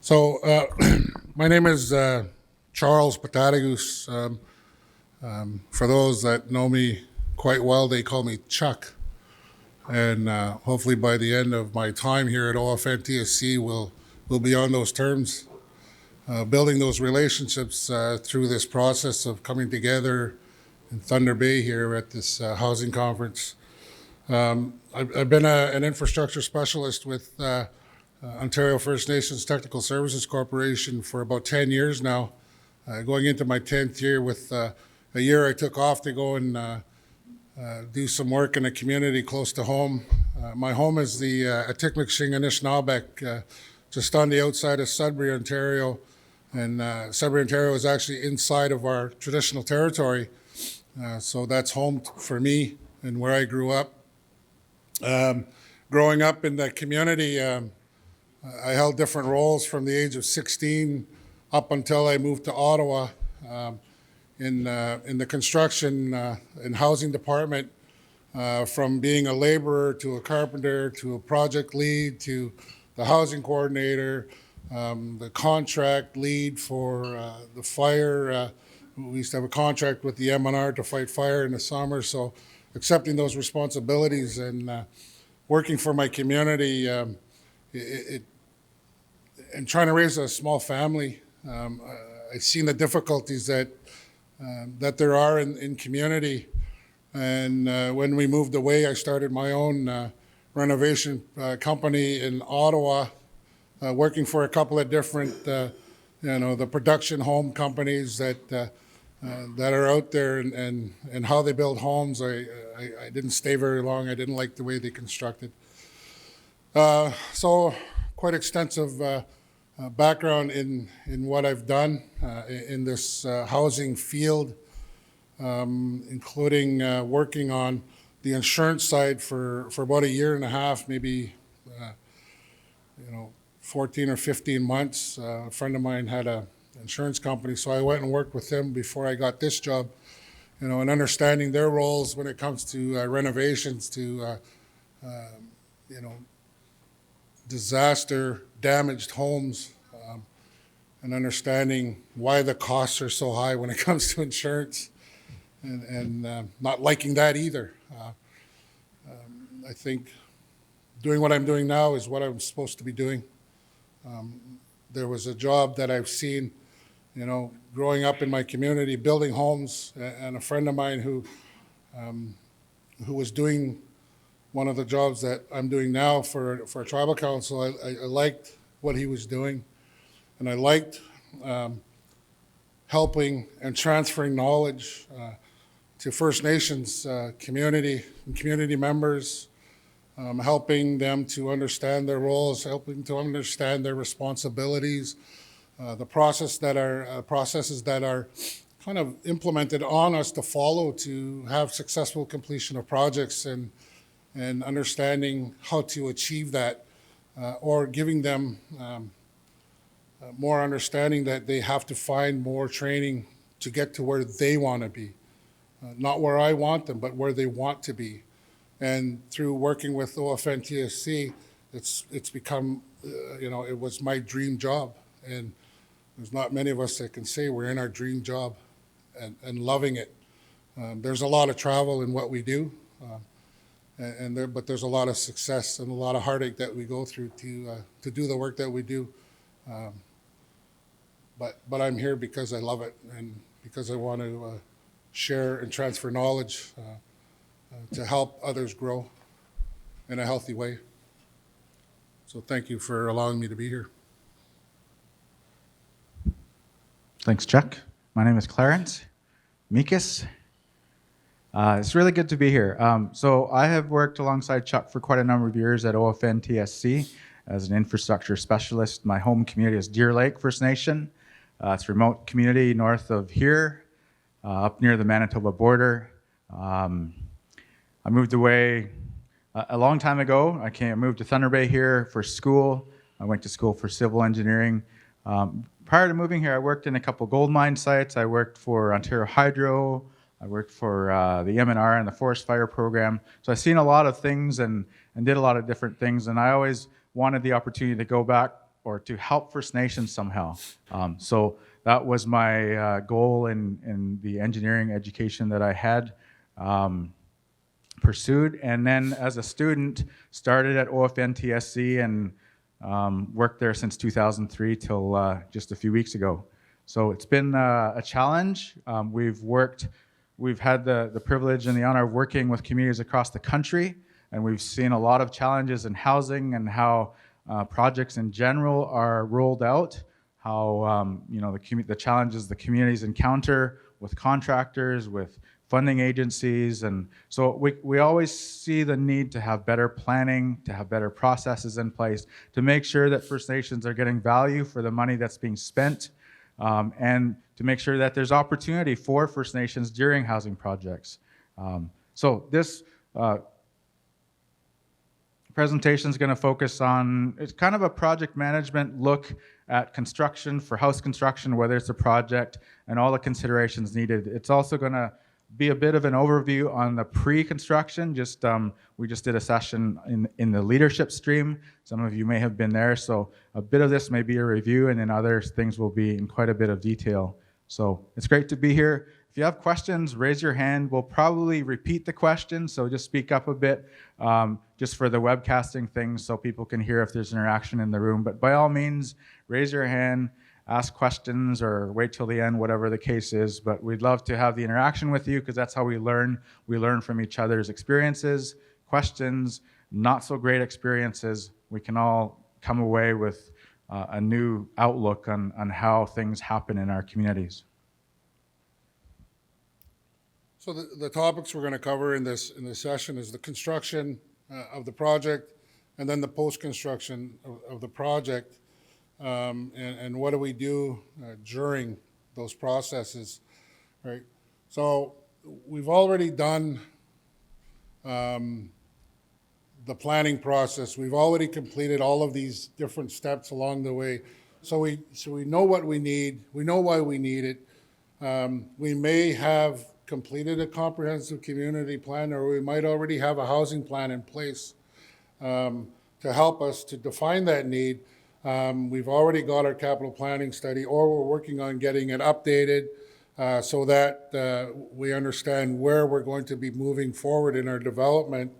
So, my name is Charles Patatagus. For those that know me quite well, they call me Chuck. And hopefully by the end of my time here at FNHC, we'll be on those terms, building those relationships through this process of coming together in Thunder Bay here at this housing conference. I've been an infrastructure specialist with Ontario First Nations Technical Services Corporation for about 10 years now, going into my 10th year with a year I took off to go and do some work in a community close to home. My home is the Atikmekshing Anishinaabeg, just on the outside of Sudbury, Ontario. And Sudbury, Ontario is actually inside of our traditional territory. So that's home for me and where I grew up. Growing up in that community, I held different roles from the age of 16 up until I moved to Ottawa in the construction and housing department, from being a laborer to a carpenter to a project lead to the housing coordinator, the contract lead for the fire. We used to have a contract with the MNR to fight fire in the summer, so accepting those responsibilities and working for my community, and trying to raise a small family. I've seen the difficulties that there are in community. And when we moved away, I started my own renovation company in Ottawa, working for a couple of different, the production home companies that are out there, and how they build homes. I didn't stay very long. I didn't like the way they constructed. So quite extensive background in what I've done in this housing field, including working on the insurance side for about a year and a half, maybe 14 or 15 months. A friend of mine had an insurance company, so I went and worked with him before I got this job, and understanding their roles when it comes to renovations, to disaster damaged homes, and understanding why the costs are so high when it comes to insurance, and not liking that either. I think doing what I'm doing now is what I'm supposed to be doing. There was a job that I've seen, growing up in my community, building homes, and a friend of mine who was doing one of the jobs that I'm doing now for a tribal council. I liked what he was doing, and I liked helping and transferring knowledge to First Nations community and community members, helping them to understand their roles, helping to understand their responsibilities, the processes that are kind of implemented on us to follow to have successful completion of projects, and understanding how to achieve that, or giving them more understanding that they have to find more training to get to where they want to be. Not where I want them, but where they want to be. And through working with OFNTSC, it's become, it was my dream job. And there's not many of us that can say we're in our dream job and loving it. There's a lot of travel in what we do, but there's a lot of success and a lot of heartache that we go through to do the work that we do. But I'm here because I love it, and because I want to share and transfer knowledge to help others grow in a healthy way. So thank you for allowing me to be here. Thanks, Chuck. My name is Clarence Mikas. It's really good to be here. So I have worked alongside Chuck for quite a number of years at OFNTSC as an infrastructure specialist. My home community is Deer Lake First Nation. It's a remote community north of here, up near the Manitoba border. I moved away a long time ago. I moved to Thunder Bay here for school. I went to school for civil engineering. Prior to moving here, I worked in a couple gold mine sites. I worked for Ontario Hydro. I worked for the MNR and the Forest Fire Program. So I've seen a lot of things and did a lot of different things. And I always wanted the opportunity to go back or to help First Nations somehow. So that was my goal in the engineering education that I had pursued. And then as a student, started at OFNTSC and worked there since 2003 till just a few weeks ago. So it's been a challenge. We've had the privilege and the honor of working with communities across the country, and we've seen a lot of challenges in housing and how projects in general are rolled out, how the challenges the communities encounter with contractors, with funding agencies. And so we always see the need to have better planning, to have better processes in place, to make sure that First Nations are getting value for the money that's being spent, and to make sure that there's opportunity for First Nations during housing projects. So this presentation is going to focus on, it's kind of a project management look at construction, for house construction, whether it's a project, and all the considerations needed. It's also going to be a bit of an overview on the pre-construction. We just did a session in the leadership stream. Some of you may have been there, so a bit of this may be a review, and then other things will be in quite a bit of detail. So it's great to be here. If you have questions, raise your hand. We'll probably repeat the question, so just speak up a bit, just for the webcasting thing so people can hear if there's interaction in the room. But by all means, raise your hand, ask questions, or wait till the end, whatever the case is. But we'd love to have the interaction with you, because that's how we learn. We learn from each other's experiences, questions, not so great experiences. We can all come away with a new outlook on how things happen in our communities. So the topics we're going to cover in this session is the construction of the project, and then the post-construction of the project, and what do we do during those processes, right? So we've already done the planning process. We've already completed all of these different steps along the way. So we know what we need. We know why we need it. We may have completed a comprehensive community plan, or we might already have a housing plan in place to help us to define that need. We've already got our capital planning study, or we're working on getting it updated so that we understand where we're going to be moving forward in our development.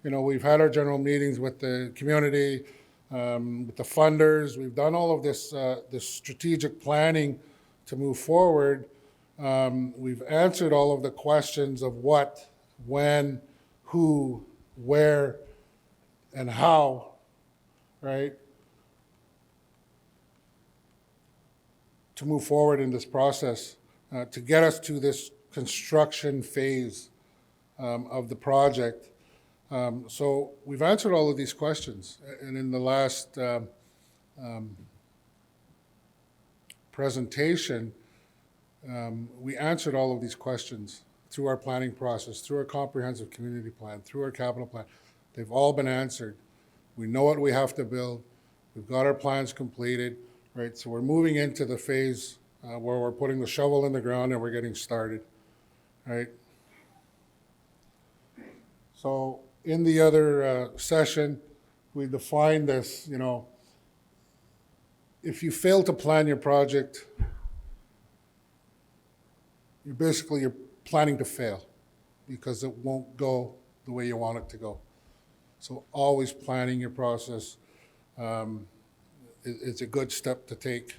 You know, we've had our general meetings with the community, with the funders. We've done all of this strategic planning to move forward. We've answered all of the questions of what, when, who, where, and how, right? To move forward in this process, to get us to this construction phase of the project. So we've answered all of these questions, and in the last presentation, we answered all of these questions through our planning process, through our comprehensive community plan, through our capital plan. They've all been answered. We know what we have to build. We've got our plans completed, right? So we're moving into the phase where we're putting the shovel in the ground and we're getting started, right? So in the other session, we defined this, you know, if you fail to plan your project, you're planning to fail because it won't go the way you want it to go. So always planning your process is a good step to take,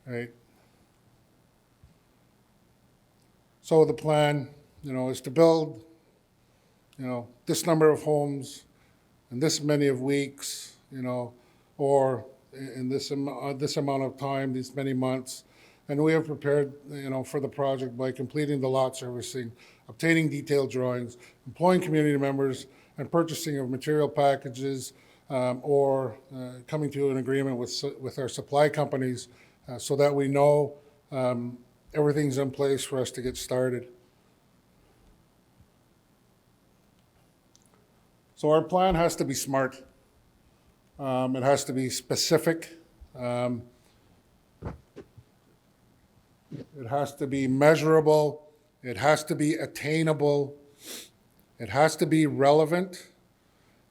right? So the plan, you know, is to build, you know, this number of homes in this many of weeks, you know, or in this amount of time, these many months. And we have prepared, you know, for the project by completing the lot servicing, obtaining detailed drawings, employing community members, and purchasing of material packages, or coming to an agreement with our supply companies so that we know everything's in place for us to get started. So our plan has to be smart. It has to be specific. It has to be measurable. It has to be attainable. It has to be relevant.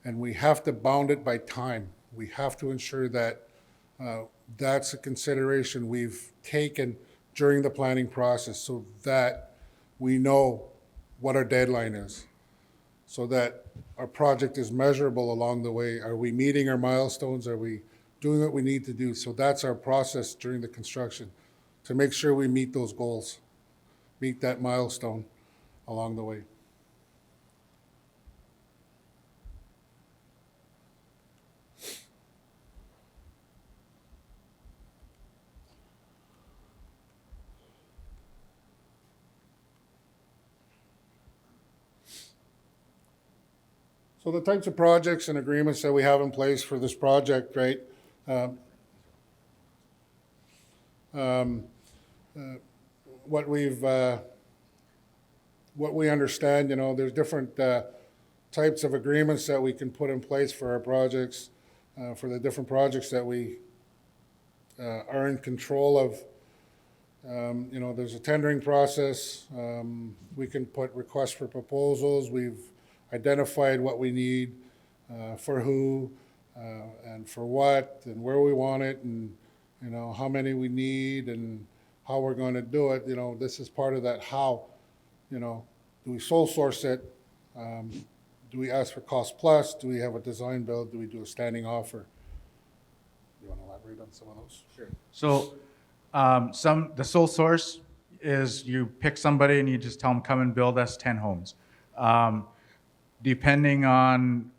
And we have to bound it by time. We have to ensure that That's a consideration we've taken during the planning process so that we know what our deadline is, so that our project is measurable along the way. Are we meeting our milestones? Are we doing what we need to do? So that's our process during the construction, to make sure we meet those goals, meet that milestone along the way. So the types of projects and agreements that we have in place for this project, right? What we understand, there's different types of agreements that we can put in place for our projects, for the different projects that we are in control of. There's a tendering process. We can put requests for proposals. We've identified what we need, for who, and for what, and where we want it, and how many we need, and how we're going to do it. This is part of that how. Do we sole source it? Do we ask for cost plus? Do we have a design build? Do we do a standing offer? You want to elaborate on some of those? Sure. So the sole source is you pick somebody and you just tell them, come and build us 10 homes. Depending on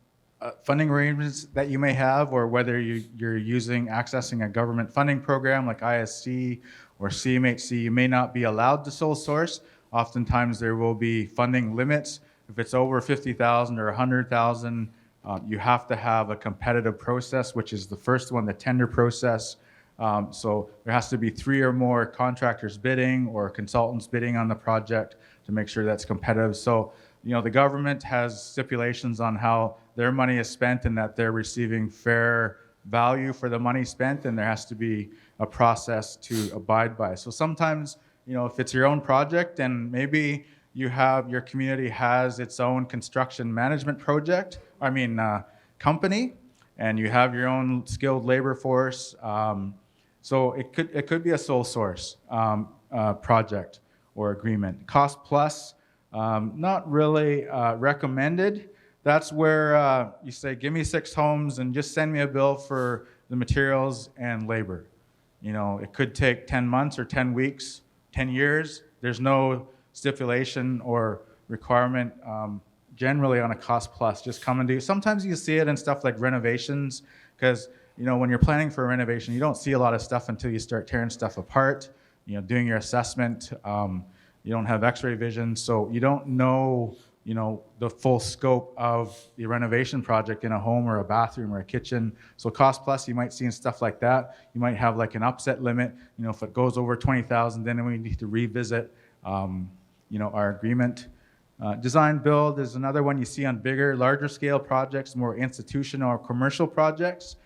funding arrangements that you may have, or whether you're accessing a government funding program like ISC or CMHC, you may not be allowed to sole source. Oftentimes there will be funding limits. If it's over 50,000 or 100,000, you have to have a competitive process, which is the first one, the tender process. So there has to be 3 or more contractors bidding or consultants bidding on the project to make sure that's competitive. So the government has stipulations on how their money is spent and that they're receiving fair value for the money spent, and there has to be a process to abide by. So sometimes, if it's your own project and maybe your community has its own construction management company, and you have your own skilled labor force, so it could be a sole source project or agreement. Cost plus, not really recommended. That's where you say, give me 6 homes and just send me a bill for the materials and labor. It could take 10 months or 10 weeks, 10 years. There's no stipulation or requirement generally on a cost plus. Just come and do. Sometimes you see it in stuff like renovations, because when you're planning for a renovation, you don't see a lot of stuff until you start tearing stuff apart, doing your assessment. You don't have x-ray vision, so you don't know, the full scope of the renovation project in a home or a bathroom or a kitchen. So cost plus, you might see in stuff like that. You might have like an upset limit. If it goes over 20,000, then we need to revisit, our agreement. Design build is another one you see on larger scale projects, more institutional or commercial projects.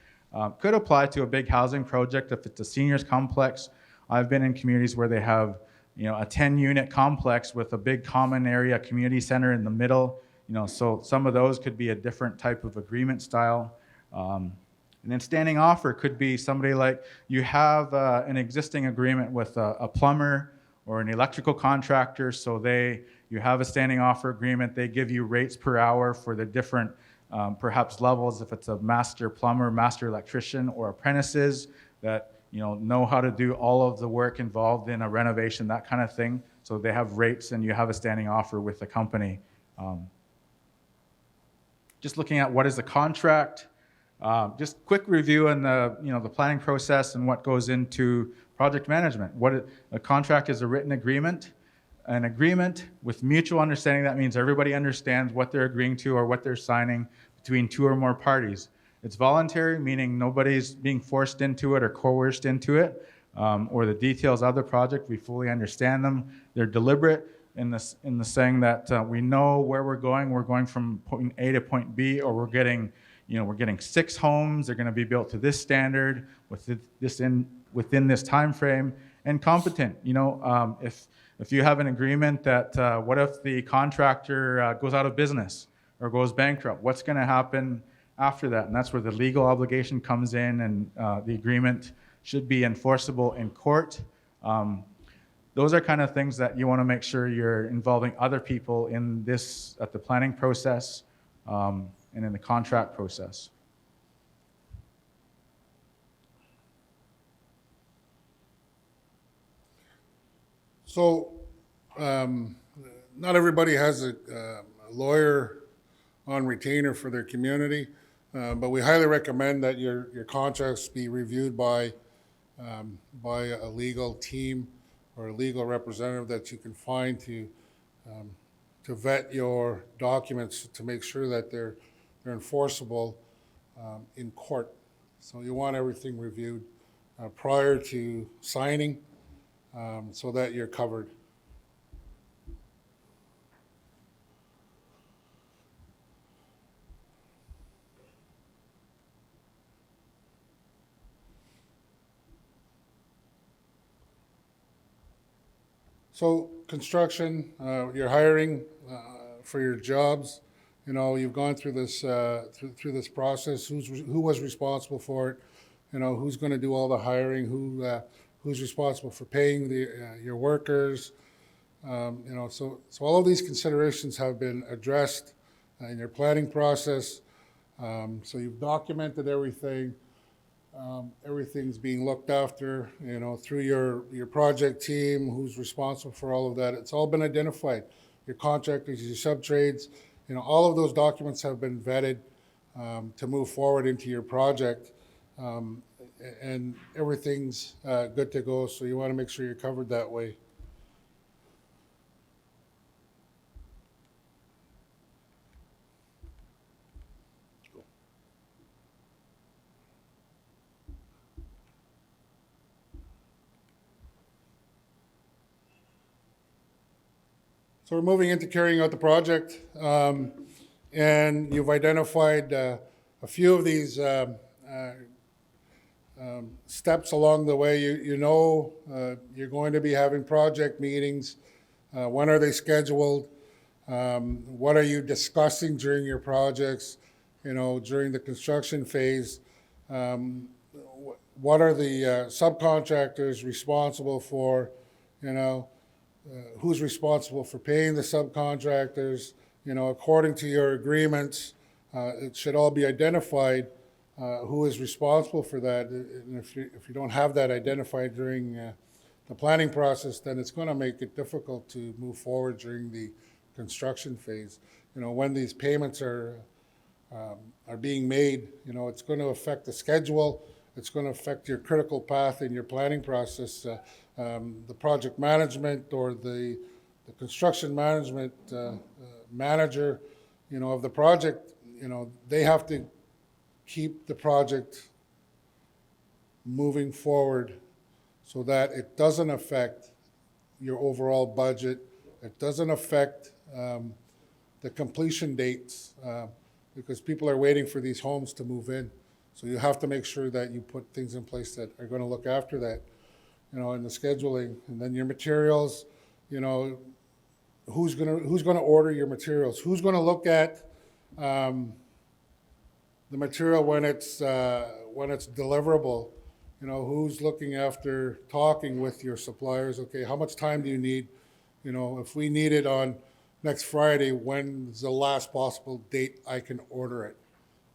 Could apply to a big housing project if it's a seniors complex. I've been in communities where they have a 10-unit complex with a big common area community center in the middle. So some of those could be a different type of agreement style. And then standing offer could be somebody like you have an existing agreement with a plumber or an electrical contractor. So you have a standing offer agreement. They give you rates per hour for the different perhaps levels, if it's a master plumber, master electrician, or apprentices that know how to do all of the work involved in a renovation, that kind of thing. So they have rates and you have a standing offer with the company. Just looking at what is the contract, just quick review on the planning process and what goes into project management. A contract is a written agreement. An agreement with mutual understanding, that means everybody understands what they're agreeing to or what they're signing between 2 or more parties. It's voluntary, meaning nobody's being forced into it or coerced into it, or the details of the project, we fully understand them. They're deliberate in the saying that we know where we're going. We're going from point A to point B, or we're getting 6 homes. They're going to be built to this standard within this time frame, and competent. If you have an agreement that what if the contractor goes out of business or goes bankrupt? What's going to happen after that, and that's where the legal obligation comes in, and the agreement should be enforceable in court. Those are kind of things that you want to make sure you're involving other people in this at the planning process and in the contract process. So, not everybody has a lawyer on retainer for their community, but we highly recommend that your contracts be reviewed by a legal team or a legal representative that you can find to vet your documents to make sure that they're enforceable in court. So you want everything reviewed prior to signing so that you're covered. So construction, you're hiring for your jobs. You know, you've gone through this through this process. Who was responsible for it? You know, who's going to do all the hiring? Who's responsible for paying your workers? You know, so all of these considerations have been addressed in your planning process. So you've documented everything. Everything's being looked after, you know, through your project team, who's responsible for all of that. It's all been identified. Your contractors, your sub-trades, you know, all of those documents have been vetted to move forward into your project. And everything's good to go, so you want to make sure you're covered that way. So we're moving into carrying out the project, and you've identified a few of these steps along the way. You know you're going to be having project meetings. When are they scheduled? What are you discussing during your projects? You know, during the construction phase, what are the subcontractors responsible for? You know, who's responsible for paying the subcontractors? You know, according to your agreements, it should all be identified who is responsible for that. And if you don't have that identified during the planning process, then it's going to make it difficult to move forward during the construction phase. You know, when these payments are being made, you know, it's going to affect the schedule. It's going to affect your critical path in your planning process. The project management or the construction management manager, you know, of the project, you know, they have to keep the project moving forward so that it doesn't affect your overall budget. It doesn't affect the completion dates because people are waiting for these homes to move in. So you have to make sure that you put things in place that are going to look after that, you know, in the scheduling. And then your materials, you know, who's gonna order your materials? Who's going to look at the material when it's deliverable? You know, who's looking after talking with your suppliers? Okay, how much time do you need? You know, if we need it on next Friday, when's the last possible date I can order it?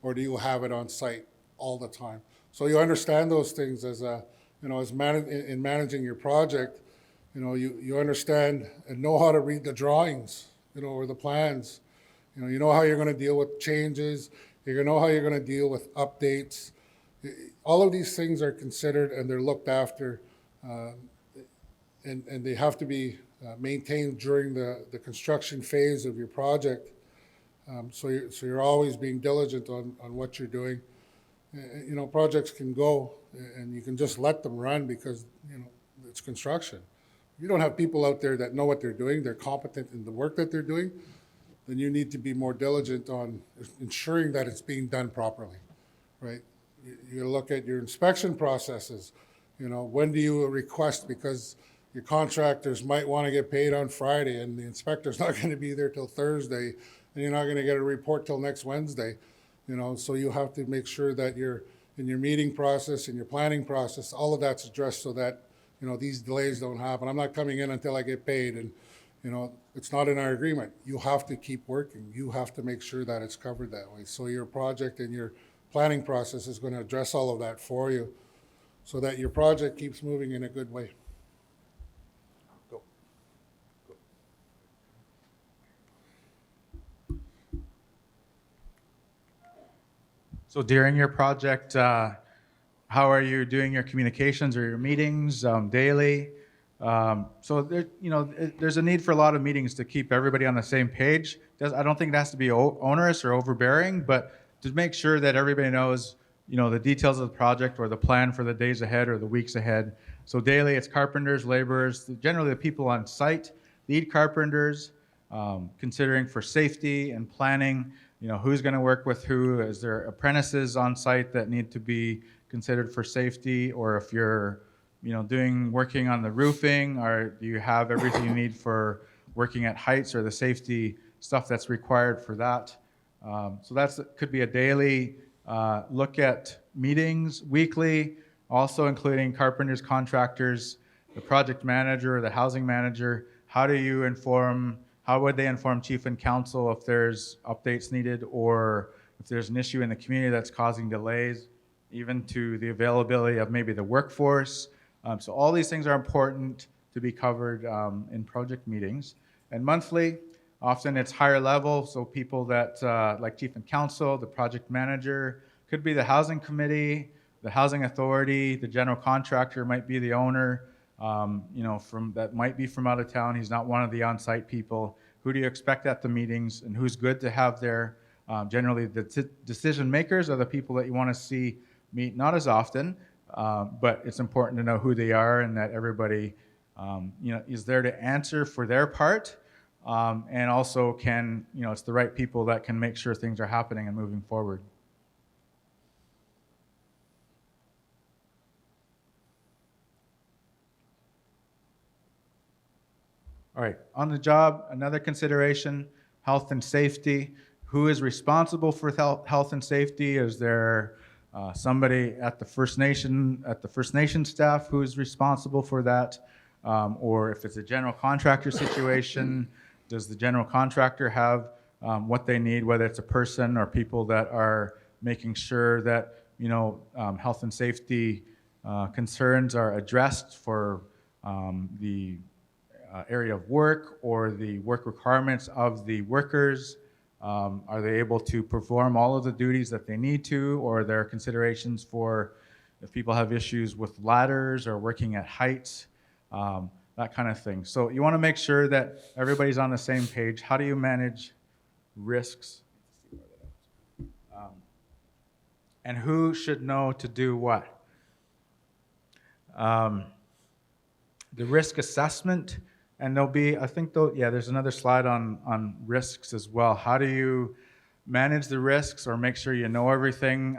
Or do you have it on site all the time? So you understand those things as a, you know, in managing your project. You know, you understand and know how to read the drawings, you know, or the plans. You know how you're going to deal with changes. You're going to know how you're going to deal with updates. All of these things are considered and they're looked after, and they have to be maintained during the construction phase of your project. So you're always being diligent on what you're doing. You know, projects can go and you can just let them run because, you know, it's construction. If you don't have people out there that know what they're doing, they're competent in the work that they're doing, then you need to be more diligent on ensuring that it's being done properly, right? You look at your inspection processes. You know, when do you request, because your contractors might want to get paid on Friday and the inspector's not going to be there till Thursday and you're not going to get a report till next Wednesday. so you have to make sure that in your meeting process, in your planning process, all of that's addressed so that, these delays don't happen. I'm not coming in until I get paid, and, it's not in our agreement. You have to keep working. You have to make sure that it's covered that way. So your project and your planning process is going to address all of that for you so that your project keeps moving in a good way. Go. So during your project, how are you doing your communications or your meetings daily? So there, there's a need for a lot of meetings to keep everybody on the same page. I don't think it has to be onerous or overbearing, but to make sure that everybody knows, the details of the project or the plan for the days ahead or the weeks ahead. So daily, it's carpenters, laborers, generally the people on site, lead carpenters, considering for safety and planning, who's going to work with who. Is there apprentices on site that need to be considered for safety, or if you're working on the roofing, or do you have everything you need for working at heights or the safety stuff that's required for that? So that could be a daily look at meetings, weekly, also including carpenters, contractors, the project manager, or the housing manager. How would they inform chief and council if there's updates needed, or if there's an issue in the community that's causing delays, even to the availability of maybe the workforce? So all these things are important to be covered in project meetings. And monthly, often it's higher level, so people that, like chief and council, the project manager, could be the housing committee, the housing authority, the general contractor might be the owner, that might be from out of town. He's not one of the on-site people. Who do you expect at the meetings, and who's good to have there? Generally, the decision makers are the people that you want to see meet not as often, but it's important to know who they are and that everybody, is there to answer for their part, and also it's the right people that can make sure things are happening and moving forward. All right, on the job, another consideration, health and safety. Who is responsible for health and safety? Is there somebody at the First Nation staff who is responsible for that? Or if it's a general contractor situation, does the general contractor have what they need, whether it's a person or people that are making sure that health and safety concerns are addressed for the area of work or the work requirements of the workers? Are they able to perform all of the duties that they need to, or are there considerations for if people have issues with ladders or working at heights, that kind of thing. So you want to make sure that everybody's on the same page. How do you manage risks? And who should know to do what? The risk assessment. And there'll be, I think, there's another slide on risks as well. How do you manage the risks or make sure you know everything,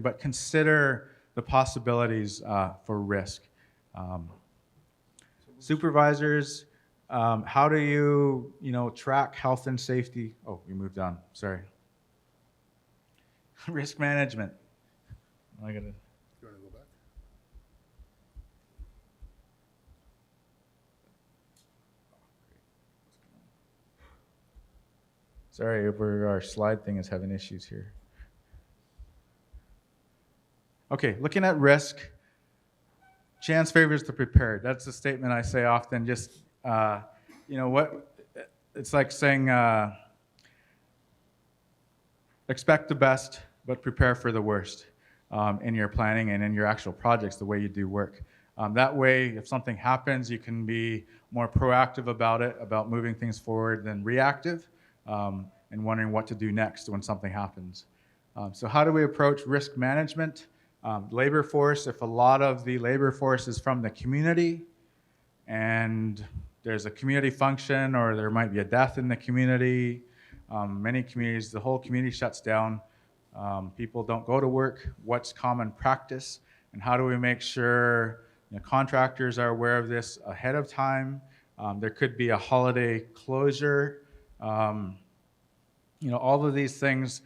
but consider the possibilities for risk. Supervisors, how do you, track health and safety? Oh, we moved on, sorry. Risk management. I gotta. You want to go back? Sorry, our slide thing is having issues here. Okay, looking at risk, chance favors the prepared. That's a statement I say often. Just, it's like saying, expect the best, but prepare for the worst in your planning and in your actual projects, the way you do work. That way, if something happens, you can be more proactive about it, about moving things forward than reactive. And wondering what to do next when something happens. So how do we approach risk management? Labor force, if a lot of the labor force is from the community and there's a community function or there might be a death in the community, many communities, the whole community shuts down. People don't go to work. What's common practice? And how do we make sure contractors are aware of this ahead of time? There could be a holiday closure. All of these things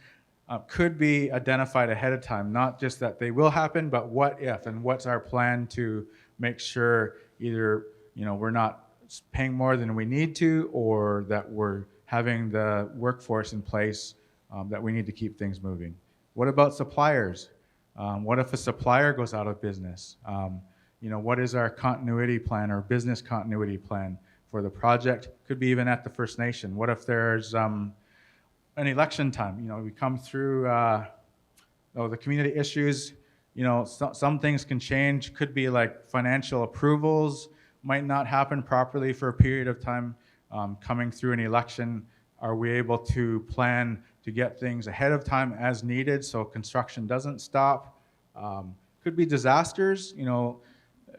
could be identified ahead of time, not just that they will happen, but what if, and what's our plan to make sure either we're not paying more than we need to, or that we're having the workforce in place that we need to keep things moving. What about suppliers? What if a supplier goes out of business? What is our continuity plan or business continuity plan for the project? Could be even at the First Nation. What if there's an election time? We come through the community issues. Some things can change. Could be like financial approvals might not happen properly for a period of time. Coming through an election, are we able to plan to get things ahead of time as needed so construction doesn't stop? Could be disasters.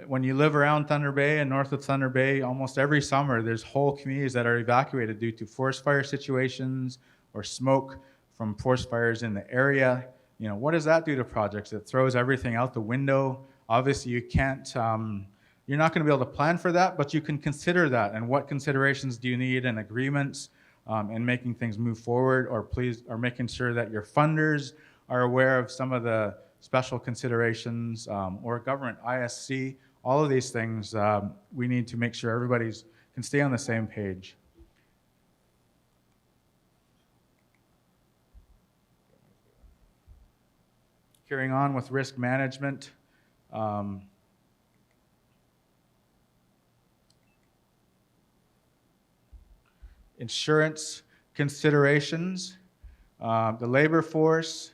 When you live around Thunder Bay and north of Thunder Bay, almost every summer there's whole communities that are evacuated due to forest fire situations or smoke from forest fires in the area. What does that do to projects? It throws everything out the window. Obviously, you can't, you're not going to be able to plan for that, but you can consider that. And what considerations do you need in agreements and making things move forward, or making sure that your funders are aware of some of the special considerations, or government, ISC, all of these things, we need to make sure everybody can stay on the same page. Carrying on with risk management. Insurance considerations, the labor force,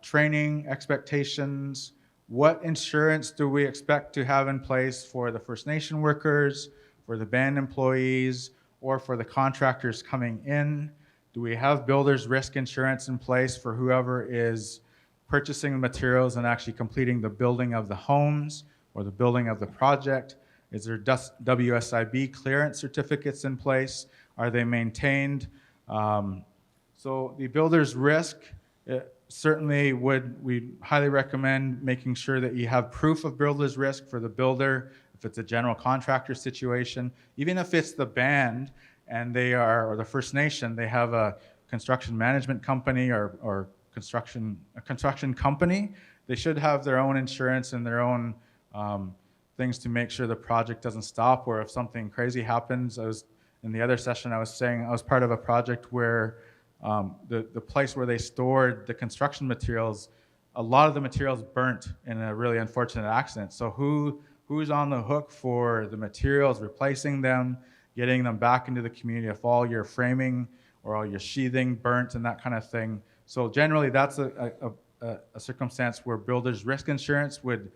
training expectations. What insurance do we expect to have in place for the First Nation workers, for the band employees, or for the contractors coming in? Do we have builder's risk insurance in place for whoever is purchasing the materials and actually completing the building of the homes or the building of the project? Is there WSIB clearance certificates in place? Are they maintained? So the builder's risk, certainly we highly recommend making sure that you have proof of builder's risk for the builder. If it's a general contractor situation, even if it's the band and or the First Nation, they have a construction management company or a construction company, they should have their own insurance and their own things to make sure the project doesn't stop, or if something crazy happens. In the other session I was saying I was part of a project where the place where they stored the construction materials, a lot of the materials burnt in a really unfortunate accident. So who's on the hook for the materials, replacing them, getting them back into the community if all your framing or all your sheathing burnt and that kind of thing? So generally that's a circumstance where builder's risk insurance would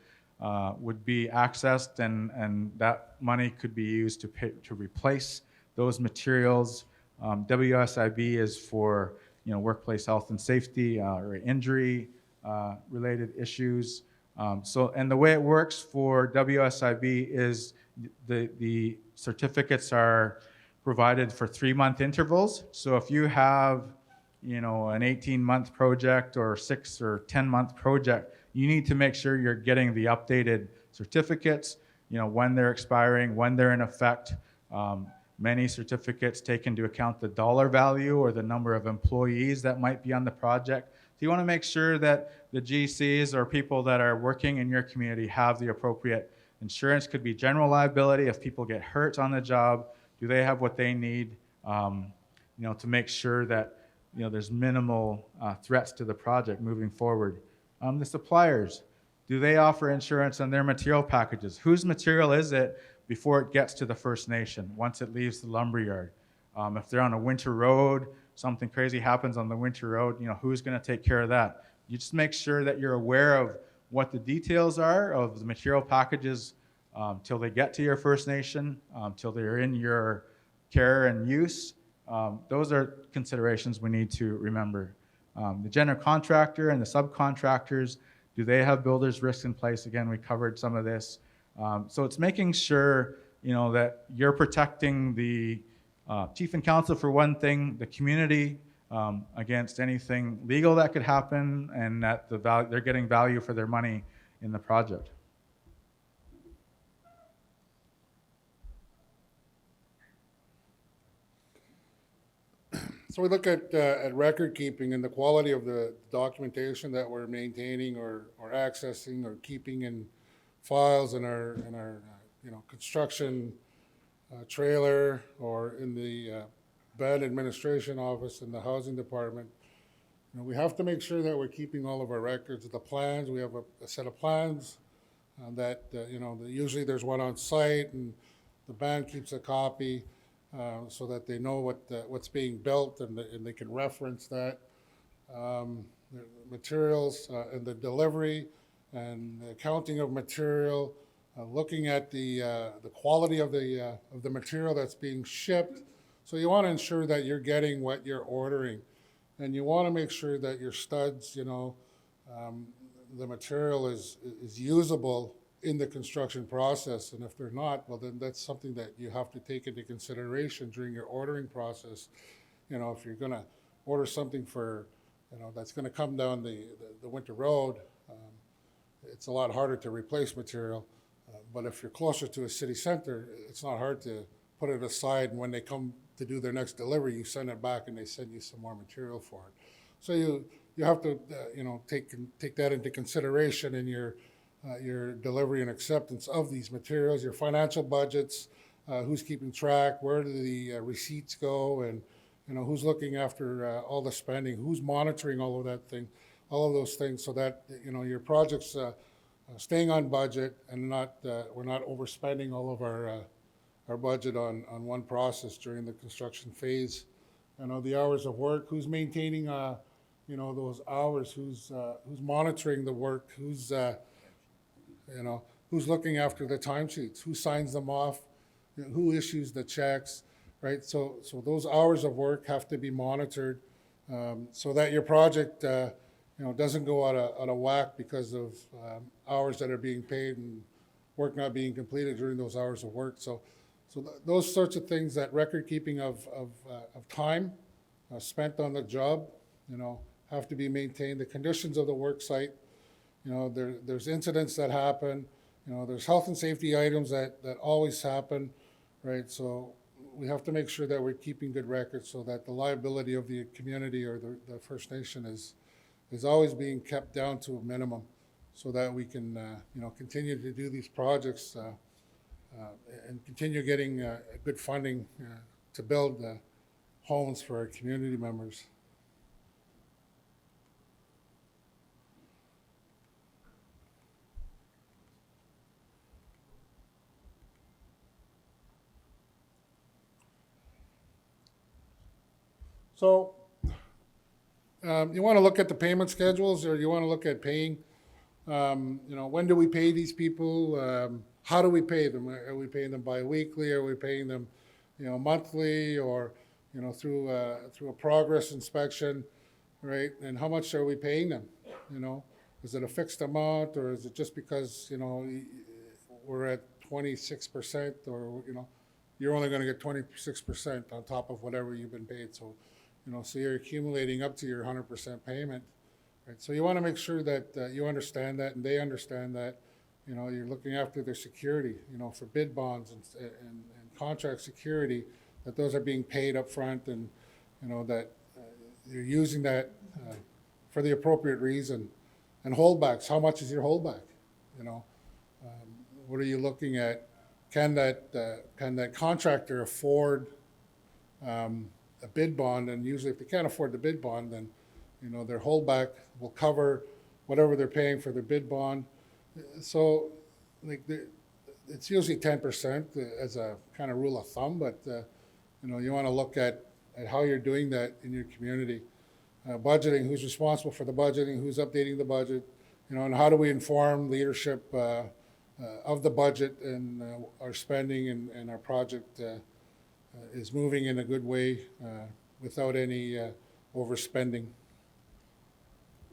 be accessed, and that money could be used to replace those materials. WSIB is for workplace health and safety or injury related issues. And the way it works for WSIB is the certificates are provided for 3-month intervals. So if you have an 18-month project or 6 or 10-month project, you need to make sure you're getting the updated certificates, when they're expiring, when they're in effect. Many certificates take into account the dollar value or the number of employees that might be on the project. So you want to make sure that the GCs or people that are working in your community have the appropriate insurance. Could be general liability if people get hurt on the job. Do they have what they need to make sure that there's minimal threats to the project moving forward? The suppliers, do they offer insurance on their material packages? Whose material is it before it gets to the First Nation, once it leaves the lumberyard? If they're on a winter road, something crazy happens on the winter road, who's going to take care of that? You just make sure that you're aware of what the details are of the material packages till they get to your First Nation, till they're in your care and use. Those are considerations we need to remember. The general contractor and the subcontractors, do they have builder's risk in place? Again, we covered some of this. So it's making sure that you're protecting the chief and council for one thing, the community against anything legal that could happen, and that they're getting value for their money in the project. So we look at record keeping and the quality of the documentation that we're maintaining or accessing or keeping in files in our construction trailer or in the bed administration office in the housing department. We have to make sure that we're keeping all of our records, the plans. We have a set of plans that usually there's one on site, and the band keeps a copy so that they know what's being built and they can reference that. The materials and the delivery and the counting of material, looking at the quality of the material that's being shipped. So you want to ensure that you're getting what you're ordering. And you want to make sure that your studs, the material is usable in the construction process. And if they're not, well, then that's something that you have to take into consideration during your ordering process. If you're going to order something for, that's going to come down the winter road, it's a lot harder to replace material. But if you're closer to a city center, it's not hard to put it aside, and when they come to do their next delivery, you send it back and they send you some more material for it. So you have to take that into consideration in your delivery and acceptance of these materials, your financial budgets, who's keeping track, where do the receipts go, and who's looking after all the spending, who's monitoring all of that thing, all of those things, so that your projects staying on budget and we're not overspending all of our budget on one process during the construction phase. The hours of work, who's maintaining those hours, who's monitoring the work, who's looking after the timesheets, who signs them off, who issues the checks, right? So those hours of work have to be monitored so that your project doesn't go out of whack because of hours that are being paid and work not being completed during those hours of work. So those sorts of things, that record keeping of time spent on the job, have to be maintained. The conditions of the work site, there's incidents that happen, there's health and safety items that always happen, right? So we have to make sure that we're keeping good records so that the liability of the community or the First Nation is always being kept down to a minimum, so that we can continue to do these projects and continue getting good funding to build homes for our community members. So you want to look at the payment schedules, or you want to look at paying. When do we pay these people? How do we pay them? Are we paying them biweekly? Are we paying them, monthly, or through a progress inspection, right? And how much are we paying them? Is it a fixed amount, or is it just because we're at 26%, or you're only going to get 26% on top of whatever you've been paid? So so you're accumulating up to your 100% payment, right? So you want to make sure that you understand that and they understand that. You're looking after their security, for bid bonds and contract security, that those are being paid up front, and that you're using that for the appropriate reason. And holdbacks, how much is your holdback? What are you looking at? Can that contractor afford a bid bond? And usually, if they can't afford the bid bond, then their holdback will cover whatever they're paying for their bid bond. So, it's usually 10% as a kind of rule of thumb, but you want to look at how you're doing that in your community. Budgeting, who's responsible for the budgeting, who's updating the budget, and how do we inform leadership of the budget and our spending and our project is moving in a good way without any overspending.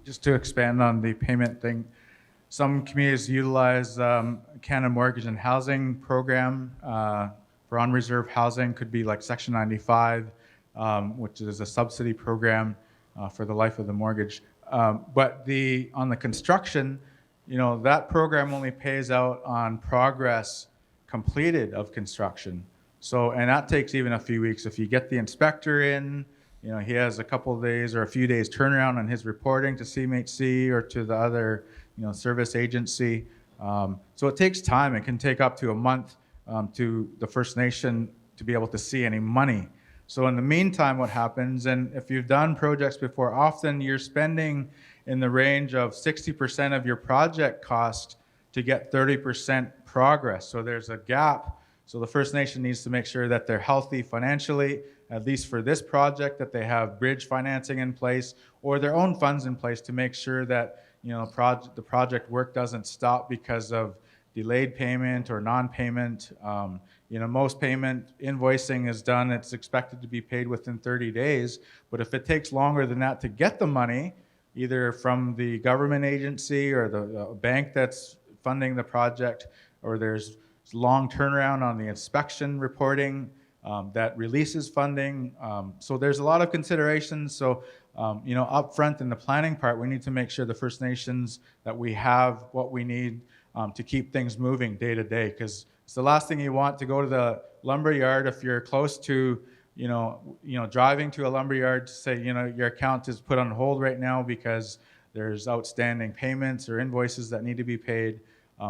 Just to expand on the payment thing, some communities utilize Canada Mortgage and Housing Program for unreserved housing. Could be like Section 95, which is a subsidy program for the life of the mortgage. But on the construction, that program only pays out on progress completed of construction. So, and that takes even a few weeks. If you get the inspector in, he has a couple of days or a few days turnaround on his reporting to CMHC or to the other, service agency. So it takes time. It can take up to a month to the First Nation to be able to see any money. So in the meantime, what happens, and if you've done projects before, often you're spending in the range of 60% of your project cost to get 30% progress. So there's a gap. So the First Nation needs to make sure that they're healthy financially, at least for this project, that they have bridge financing in place or their own funds in place to make sure that the project work doesn't stop because of delayed payment or non-payment. Most payment invoicing is done, it's expected to be paid within 30 days. But if it takes longer than that to get the money, either from the government agency or the bank that's funding the project, or there's long turnaround on the inspection reporting that releases funding. So there's a lot of considerations. So, up front in the planning part, we need to make sure the First Nations that we have what we need to keep things moving day to day, because it's the last thing you want to go to the lumber yard if you're close to, driving to a lumber yard to say, your account is put on hold right now because there's outstanding payments or invoices that need to be paid.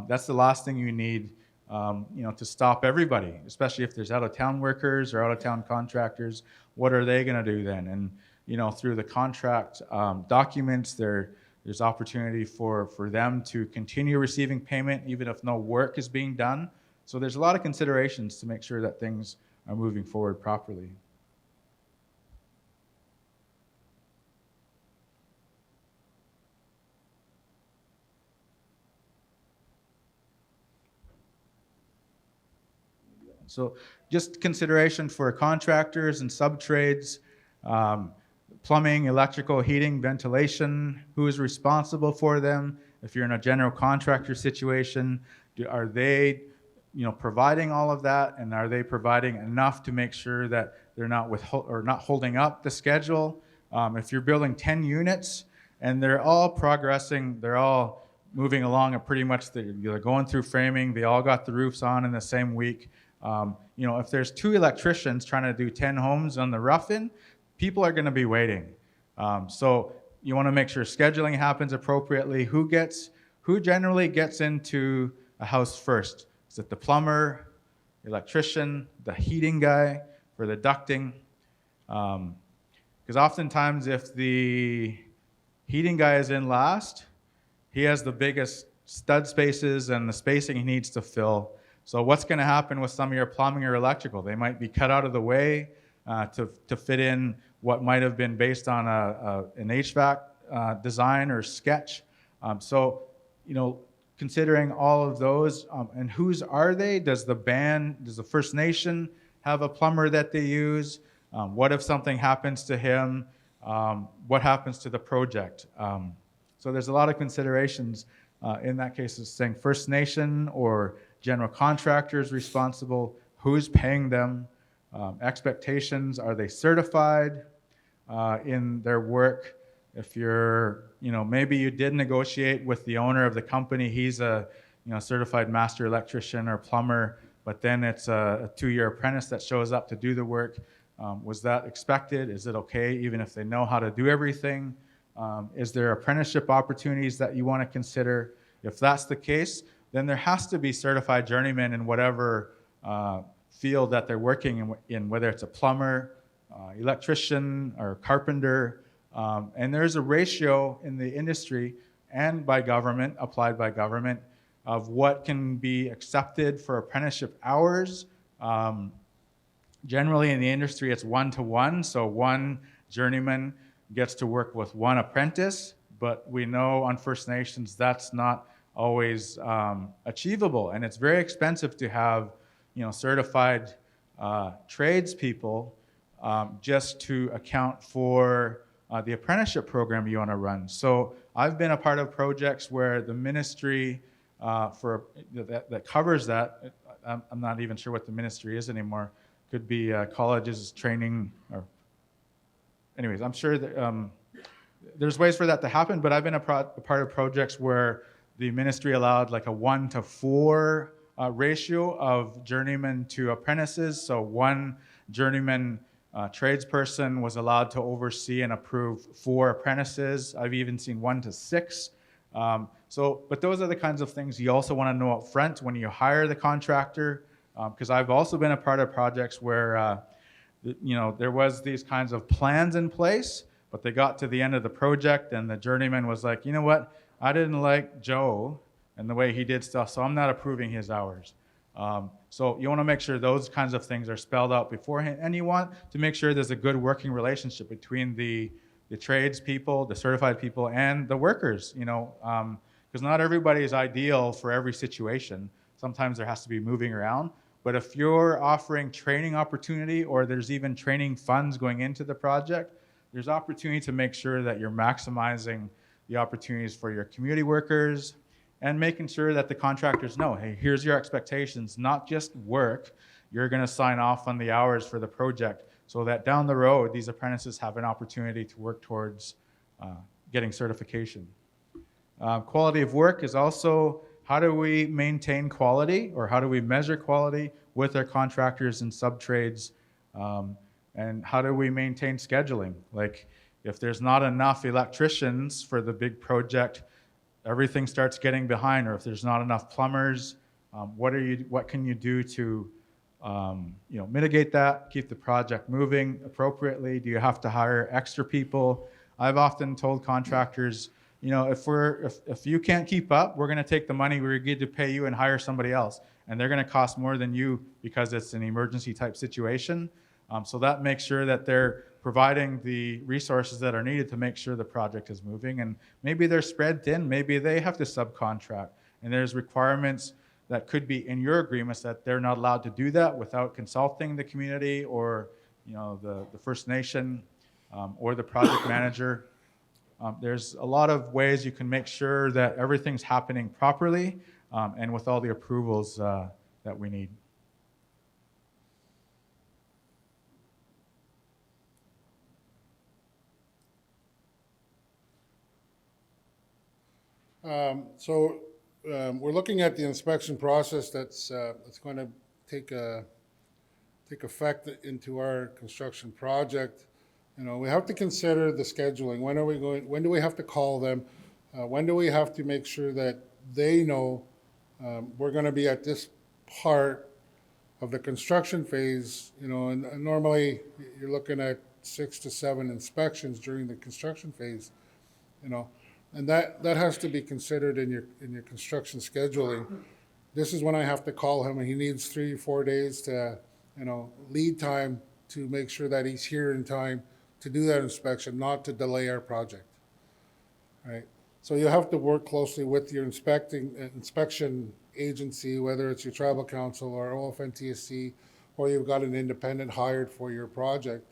That's the last thing you need, to stop everybody, especially if there's out-of-town workers or out-of-town contractors. What are they going to do then? And, through the contract documents, there's opportunity for them to continue receiving payment even if no work is being done. So there's a lot of considerations to make sure that things are moving forward properly. So just consideration for contractors and sub-trades, plumbing, electrical, heating, ventilation, who is responsible for them? If you're in a general contractor situation, are they providing all of that, and are they providing enough to make sure that they're not not holding up the schedule? If you're building 10 units and they're all progressing, they're all moving along, and pretty much they're going through framing, they all got the roofs on in the same week. If there's 2 electricians trying to do 10 homes on the rough-in, people are going to be waiting. So you want to make sure scheduling happens appropriately. Who generally gets into a house first? Is it the plumber, electrician, the heating guy for the ducting? Because oftentimes if the heating guy is in last, he has the biggest stud spaces and the spacing he needs to fill. So what's going to happen with some of your plumbing or electrical? They might be cut out of the way to fit in what might have been based on an HVAC design or sketch. Considering all of those, and whose are they? Does the First Nation have a plumber that they use? What if something happens to him? What happens to the project? So there's a lot of considerations in that case of saying First Nation or general contractors responsible, who's paying them, expectations, are they certified in their work? If you're, maybe you did negotiate with the owner of the company, he's a certified master electrician or plumber, but then it's a 2-year apprentice that shows up to do the work. Was that expected? Is it okay even if they know how to do everything? Is there apprenticeship opportunities that you want to consider? If that's the case, then there has to be certified journeymen in whatever field that they're working in, whether it's a plumber, electrician, or carpenter. And there's a ratio in the industry and by government, applied by government, of what can be accepted for apprenticeship hours. Generally in the industry, it's 1-to-1, so one journeyman gets to work with one apprentice, but we know on First Nations that's not always achievable, and it's very expensive to have certified tradespeople just to account for the apprenticeship program you want to run. So I've been a part of projects where the ministry that covers that, I'm not even sure what the ministry is anymore, could be colleges training, or anyways, I'm sure that there's ways for that to happen, but I've been a part of projects where the ministry allowed like a 1-to-4 ratio of journeymen to apprentices. So one journeyman Tradesperson was allowed to oversee and approve 4 apprentices. I've even seen 1 to 6. But those are the kinds of things you also want to know up front when you hire the contractor, because I've also been a part of projects where there was these kinds of plans in place, but they got to the end of the project and the journeyman was like, you know what, I didn't like Joe and the way he did stuff, so I'm not approving his hours. So you want to make sure those kinds of things are spelled out beforehand, and you want to make sure there's a good working relationship between the trades people, the certified people, and the workers, because not everybody is ideal for every situation. Sometimes there has to be moving around. But if you're offering training opportunity, or there's even training funds going into the project, there's opportunity to make sure that you're maximizing the opportunities for your community workers, and making sure that the contractors know, hey, here's your expectations, not just work. You're going to sign off on the hours for the project, so that down the road, these apprentices have an opportunity to work towards getting certification. Quality of work is also, how do we maintain quality, or how do we measure quality with our contractors and sub-trades? And how do we maintain scheduling? Like, if there's not enough electricians for the big project, everything starts getting behind. Or if there's not enough plumbers, what can you do to mitigate that, keep the project moving appropriately? Do you have to hire extra people? I've often told contractors, if you can't keep up, we're going to take the money we agreed to pay you and hire somebody else, and they're going to cost more than you because it's an emergency type situation. So that makes sure that they're providing the resources that are needed to make sure the project is moving. And maybe they're spread thin, maybe they have to subcontract, and there's requirements that could be in your agreements that they're not allowed to do that without consulting the community, or the First Nation, or the project manager. There's a lot of ways you can make sure that everything's happening properly, and with all the approvals that we need. We're looking at the inspection process that's going to take effect into our construction project. We have to consider the scheduling. When do we have to call them? When do we have to make sure that they know we're going to be at this part of the construction phase? And normally you're looking at 6 to 7 inspections during the construction phase. And that has to be considered in your construction scheduling. This is when I have to call him, and he needs 3 or 4 days to, lead time to make sure that he's here in time to do that inspection, not to delay our project, right? So you have to work closely with your inspection agency, whether it's your tribal council or OFNTSC, or you've got an independent hired for your project.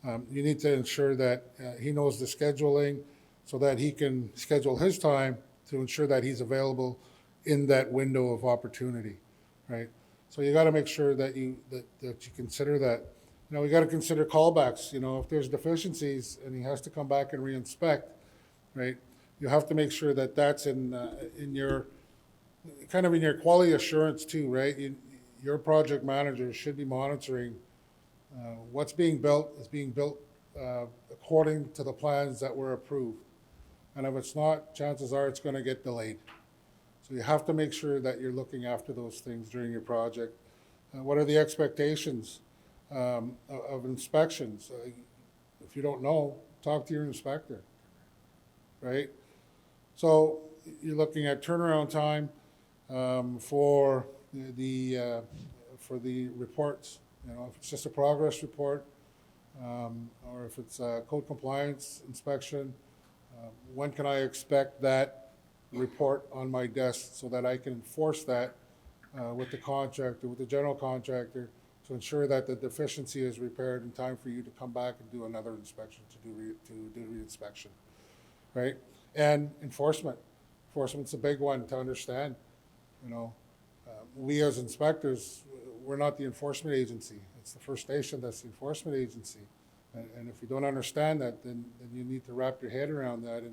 You need to ensure that he knows the scheduling, so that he can schedule his time to ensure that he's available in that window of opportunity, right? So you got to make sure that you consider that. We got to consider callbacks. If there's deficiencies and he has to come back and re-inspect, right? You have to make sure that that's in your quality assurance too, right? Your project manager should be monitoring what's being built is being built according to the plans that were approved. And if it's not, chances are it's going to get delayed. So you have to make sure that you're looking after those things during your project. What are the expectations of inspections? If you don't know, talk to your inspector, right? So you're looking at turnaround time for the reports. If it's just a progress report, or if it's a code compliance inspection, when can I expect that report on my desk so that I can enforce that with the contractor, with the general contractor, to ensure that the deficiency is repaired in time for you to come back and do another inspection, to do re-inspection, right? And enforcement. Enforcement's a big one to understand. We as inspectors, we're not the enforcement agency. It's the First Nation that's the enforcement agency. And if you don't understand that, then you need to wrap your head around that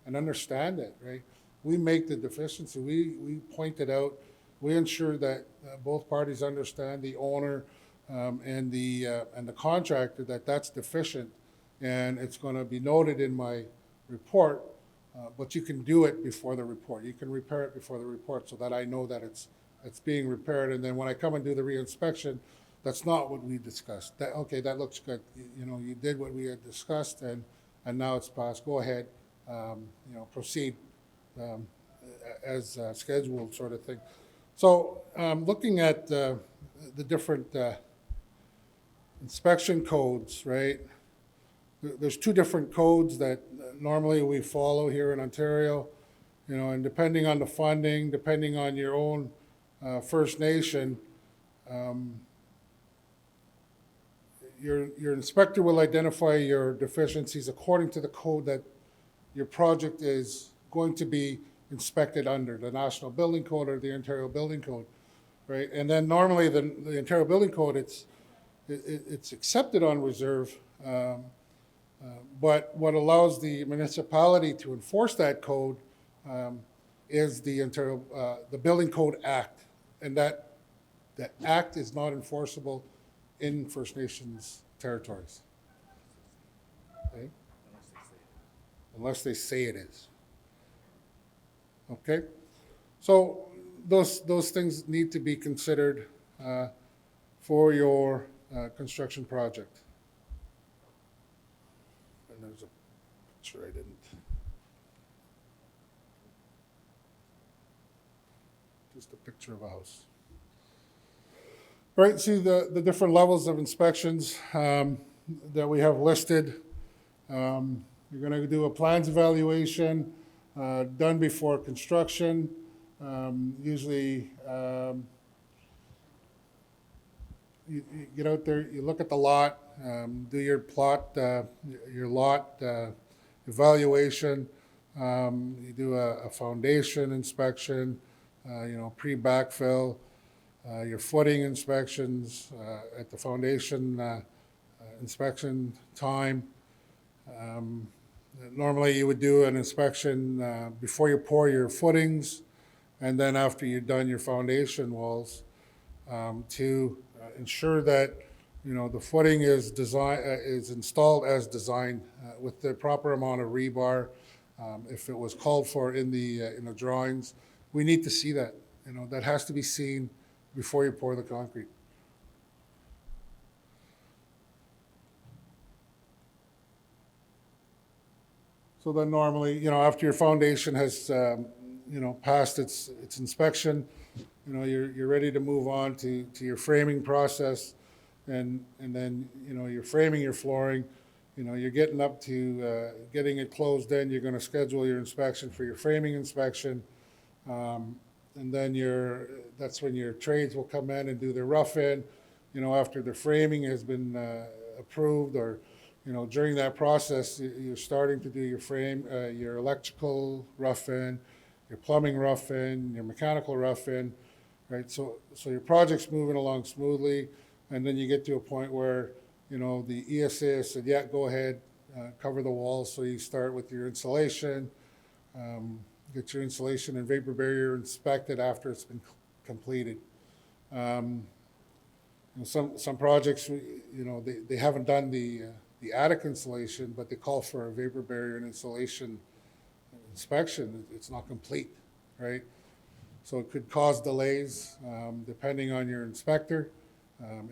and understand it, right? We make the deficiency. We point it out. We ensure that both parties understand, the owner, and the contractor that that's deficient, and it's going to be noted in my report, but you can do it before the report. You can repair it before the report so that I know that it's being repaired. And then when I come and do the reinspection, that's not what we discussed. That, okay, that looks good. You did what we had discussed, and now it's passed. Go ahead, proceed as scheduled, sort of thing. So looking at the different inspection codes, right? There's two different codes that normally we follow here in Ontario, and depending on the funding, depending on your own First Nation, your inspector will identify your deficiencies according to the code that your project is going to be inspected under, the National Building Code or the Ontario Building Code, right? And then normally the Ontario Building Code, it's accepted on reserve, but what allows the municipality to enforce that code is the Building Code Act, and that act is not enforceable in First Nations territories, okay? Unless they say it is. Okay, so those things need to be considered for your construction project. And there's a picture I didn't. Just a picture of a house. Right, see the different levels of inspections that we have listed. You're going to do a plans evaluation done before construction. Usually, you get out there, you look at the lot, do your lot evaluation. You do a foundation inspection, pre-backfill, your footing inspections at the foundation inspection time. Normally, you would do an inspection before you pour your footings, and then after you've done your foundation walls, to ensure that the footing is installed as designed with the proper amount of rebar. If it was called for in the drawings, we need to see that. That has to be seen before you pour the concrete. So then normally, after your foundation has, passed its inspection, you're ready to move on to your framing process, and then, you're framing your flooring, you're getting up to getting it closed in. You're going to schedule your inspection for your framing inspection, and then that's when your trades will come in and do their rough in, after the framing has been approved, or during that process, you're starting to do your your electrical rough-in, your plumbing rough-in, your mechanical rough-in, right? So your project's moving along smoothly, and then you get to a point where, the ESA has said, yeah, go ahead, cover the walls. So you start with your insulation, get your insulation and vapor barrier inspected after it's been completed. Some projects, they haven't done the attic insulation, but they call for a vapor barrier and insulation inspection. It's not complete, right? So it could cause delays depending on your inspector.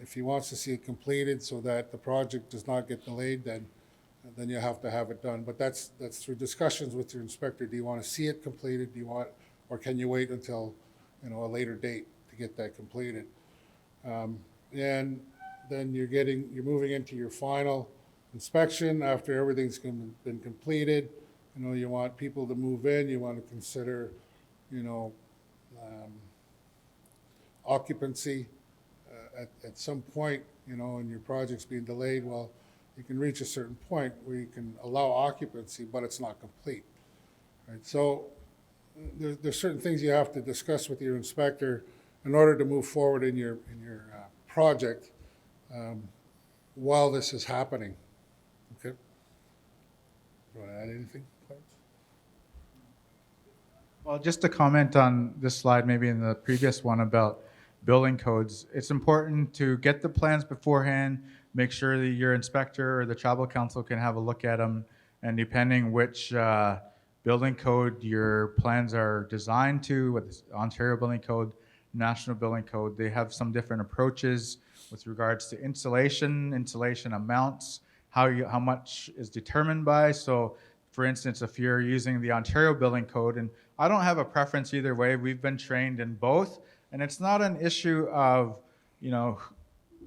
If he wants to see it completed so that the project does not get delayed, then you have to have it done. But that's through discussions with your inspector. Do you want to see it completed? Or can you wait until a later date to get that completed? And then you're moving into your final inspection after everything's been completed. You want people to move in. You want to consider, occupancy at some point, and your project's being delayed. Well, you can reach a certain point where you can allow occupancy, but it's not complete, right? So there's certain things you have to discuss with your inspector in order to move forward in your project while this is happening. Okay. You want to add anything, Clarence? Well, just to comment on this slide, maybe in the previous one about, building codes, it's important to get the plans beforehand, make sure that your inspector or the tribal council can have a look at them, and depending which building code your plans are designed to, with the Ontario Building Code, National Building Code, they have some different approaches with regards to insulation amounts, how much is determined by. So for instance, if you're using the Ontario Building Code, and I don't have a preference either way, we've been trained in both, and it's not an issue of,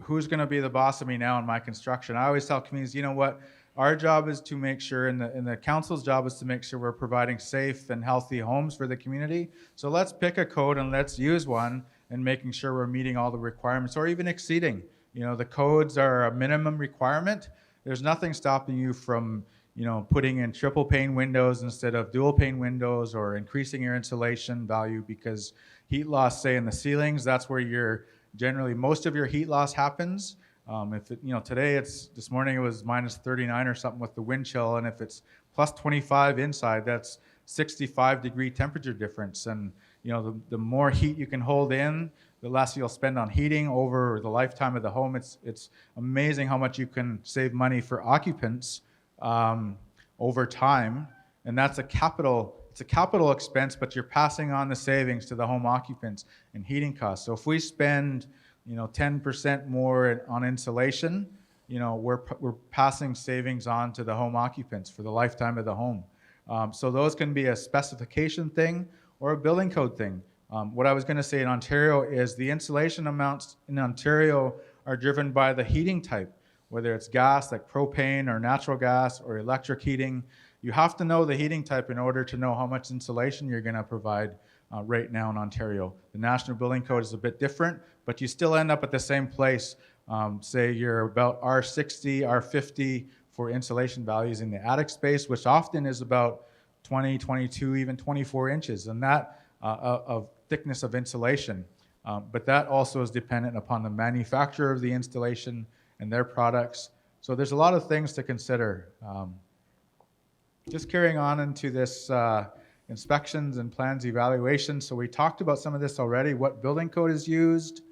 who's going to be the boss of me now in my construction. I always tell communities, you know what, our job is to make sure, and the council's job is to make sure we're providing safe and healthy homes for the community. So let's pick a code and let's use one, and making sure we're meeting all the requirements or even exceeding. The codes are a minimum requirement. There's nothing stopping you from putting in triple pane windows instead of dual pane windows, or increasing your insulation value, because heat loss, say in the ceilings, that's where generally most of your heat loss happens. This morning it was minus 39 or something with the wind chill, and if it's plus 25 inside, that's 65-degree temperature difference. And the more heat you can hold in, the less you'll spend on heating over the lifetime of the home. It's amazing how much you can save money for occupants over time, and that's it's a capital expense, but you're passing on the savings to the home occupants in heating costs. So if we spend 10% more on insulation, we're passing savings on to the home occupants for the lifetime of the home. So those can be a specification thing or a building code thing. What I was going to say in Ontario is the insulation amounts in Ontario are driven by the heating type, whether it's gas like propane or natural gas or electric heating. You have to know the heating type in order to know how much insulation you're going to provide right now in Ontario. The National Building Code is a bit different, but you still end up at the same place. Say you're about R60, R50 for insulation values in the attic space, which often is about 20, 22, even 24 inches, and that of thickness of insulation. But that also is dependent upon the manufacturer of the installation and their products. So there's a lot of things to consider. Just carrying on into this inspections and plans evaluation. So we talked about some of this already. What building code is used?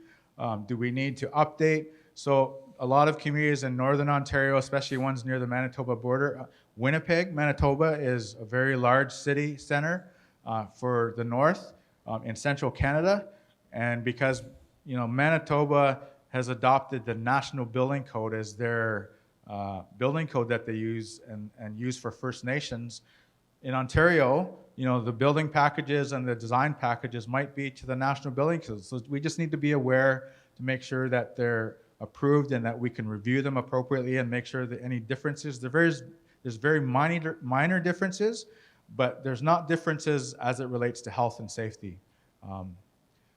Do we need to update? So a lot of communities in Northern Ontario, especially ones near the Manitoba border, Winnipeg, Manitoba is a very large city center for the north in central Canada. And because Manitoba has adopted the National Building Code as their building code that they use and use for First Nations. In Ontario, the building packages and the design packages might be to the National Building Code. So we just need to be aware to make sure that they're approved and that we can review them appropriately and make sure that any differences, there's very minor differences, but there's not differences as it relates to health and safety.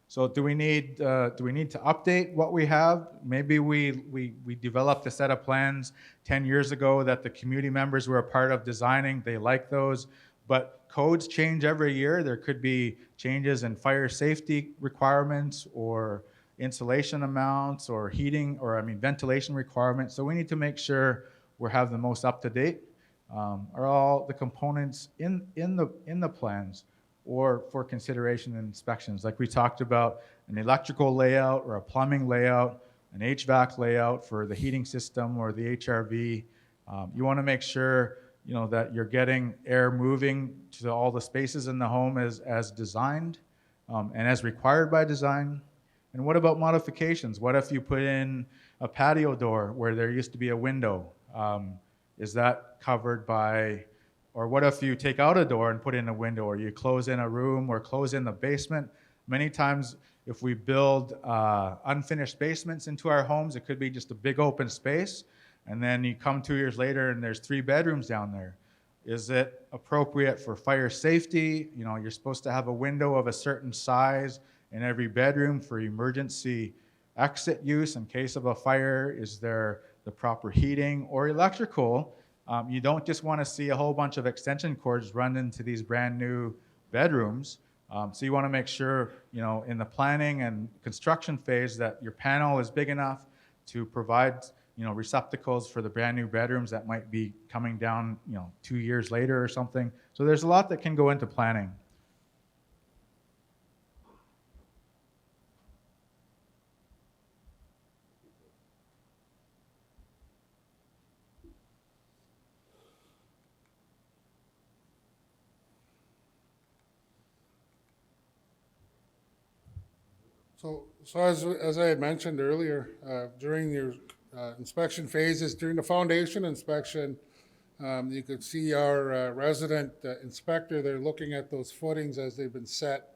So do we need to update what we have? Maybe we developed a set of plans 10 years ago that the community members were a part of designing. They like those, but codes change every year. There could be changes in fire safety requirements or insulation amounts or ventilation requirements. So we need to make sure we have the most up to date. Are all the components in the plans or for consideration and inspections? Like we talked about, an electrical layout or a plumbing layout, an HVAC layout for the heating system or the HRV. You want to make sure that you're getting air moving to all the spaces in the home as designed and as required by design. And what about modifications? What if you put in a patio door where there used to be a window? Is that covered by, or what if you take out a door and put in a window, or you close in a room or close in the basement? Many times, if we build unfinished basements into our homes, it could be just a big open space, and then you come 2 years later and there's 3 bedrooms down there. Is it appropriate for fire safety? You're supposed to have a window of a certain size in every bedroom for emergency exit use in case of a fire. Is there the proper heating or electrical? You don't just want to see a whole bunch of extension cords run into these brand new bedrooms. So you want to make sure, in the planning and construction phase, that your panel is big enough to provide, receptacles for the brand new bedrooms that might be coming down, 2 years later or something. So there's a lot that can go into planning. So as I had mentioned earlier, during your inspection phases, during the foundation inspection, you could see our resident inspector, they're looking at those footings as they've been set,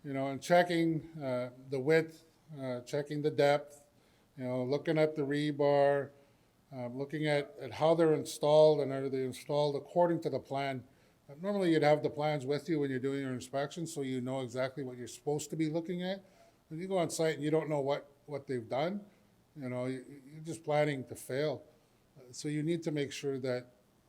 and checking the width, checking the depth, looking at the rebar, looking at how they're installed and are they installed according to the plan. Normally you'd have the plans with you when you're doing your inspection so you know exactly what you're supposed to be looking at. When you go on site and you don't know what they've done, you're just planning to fail. So you need to make sure that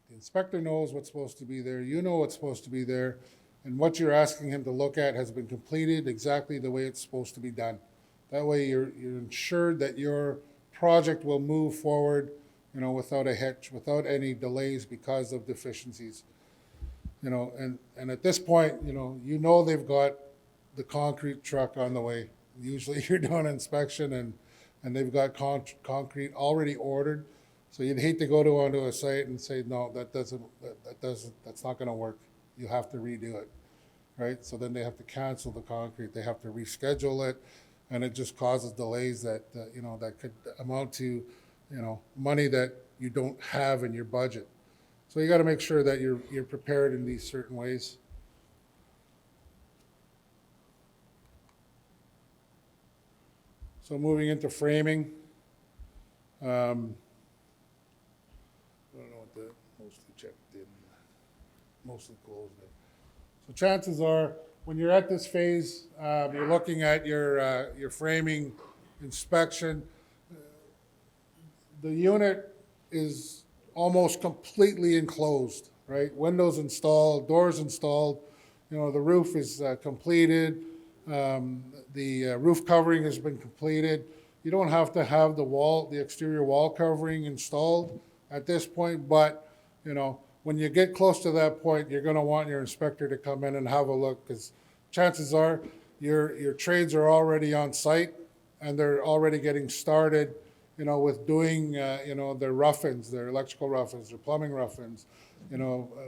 the inspector knows what's supposed to be there, you know what's supposed to be there, and what you're asking him to look at has been completed exactly the way it's supposed to be done. That way you're ensured that your project will move forward, without a hitch, without any delays because of deficiencies. And at this point, they've got the concrete truck on the way. Usually you're doing an inspection and they've got concrete already ordered. So you'd hate to go onto a site and say, no, that's not going to work. You have to redo it, right? So then they have to cancel the concrete. They have to reschedule it, and it just causes delays that that could amount to money that you don't have in your budget. So you got to make sure that you're prepared in these certain ways. So moving into framing. I don't know what the mostly checked in, mostly closed in. So chances are, when you're at this phase, you're looking at your framing inspection. The unit is almost completely enclosed, right? Windows installed, doors installed. The roof is completed. The roof covering has been completed. You don't have to have the exterior wall covering installed at this point, but when you get close to that point, you're going to want your inspector to come in and have a look, because chances are your trades are already on site and they're already getting started, with doing their rough-ins, their electrical rough-ins, their plumbing rough-ins,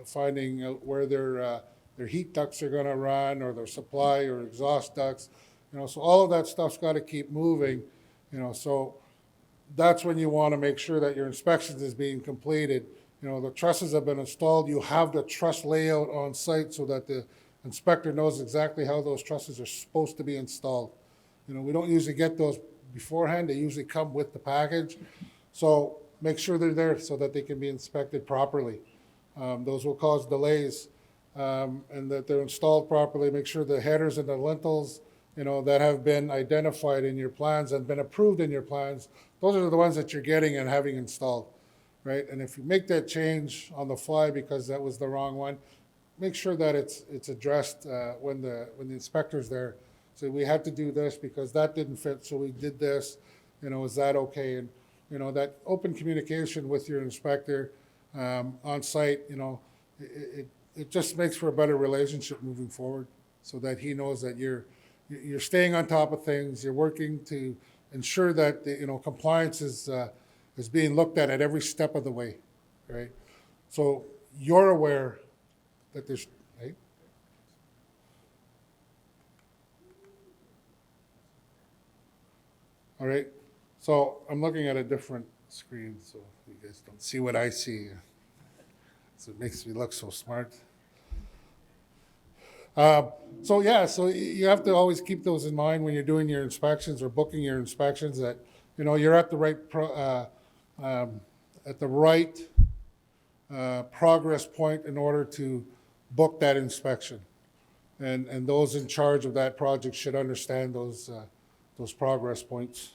finding out where their heat ducts are going to run, or their supply or exhaust ducts, so all of that stuff's got to keep moving, so that's when you want to make sure that your inspections is being completed. The trusses have been installed. You have the truss layout on site so that the inspector knows exactly how those trusses are supposed to be installed. We don't usually get those beforehand. They usually come with the package. So make sure they're there so that they can be inspected properly. Those will cause delays, and that they're installed properly. Make sure the headers and the lintels, that have been identified in your plans and been approved in your plans, those are the ones that you're getting and having installed, right? And if you make that change on the fly because that was the wrong one, make sure that it's addressed when the inspector's there. So we had to do this because that didn't fit, so we did this. Is that okay? And that open communication with your inspector on site, it just makes for a better relationship moving forward, so that he knows that you're staying on top of things. You're working to ensure that compliance is being looked at every step of the way, right? So you're aware that there's, right? All right. So I'm looking at a different screen, so you guys don't see what I see. So it makes me look so smart. So you have to always keep those in mind when you're doing your inspections or booking your inspections, that you're at the right progress point in order to book that inspection, and those in charge of that project should understand those progress points.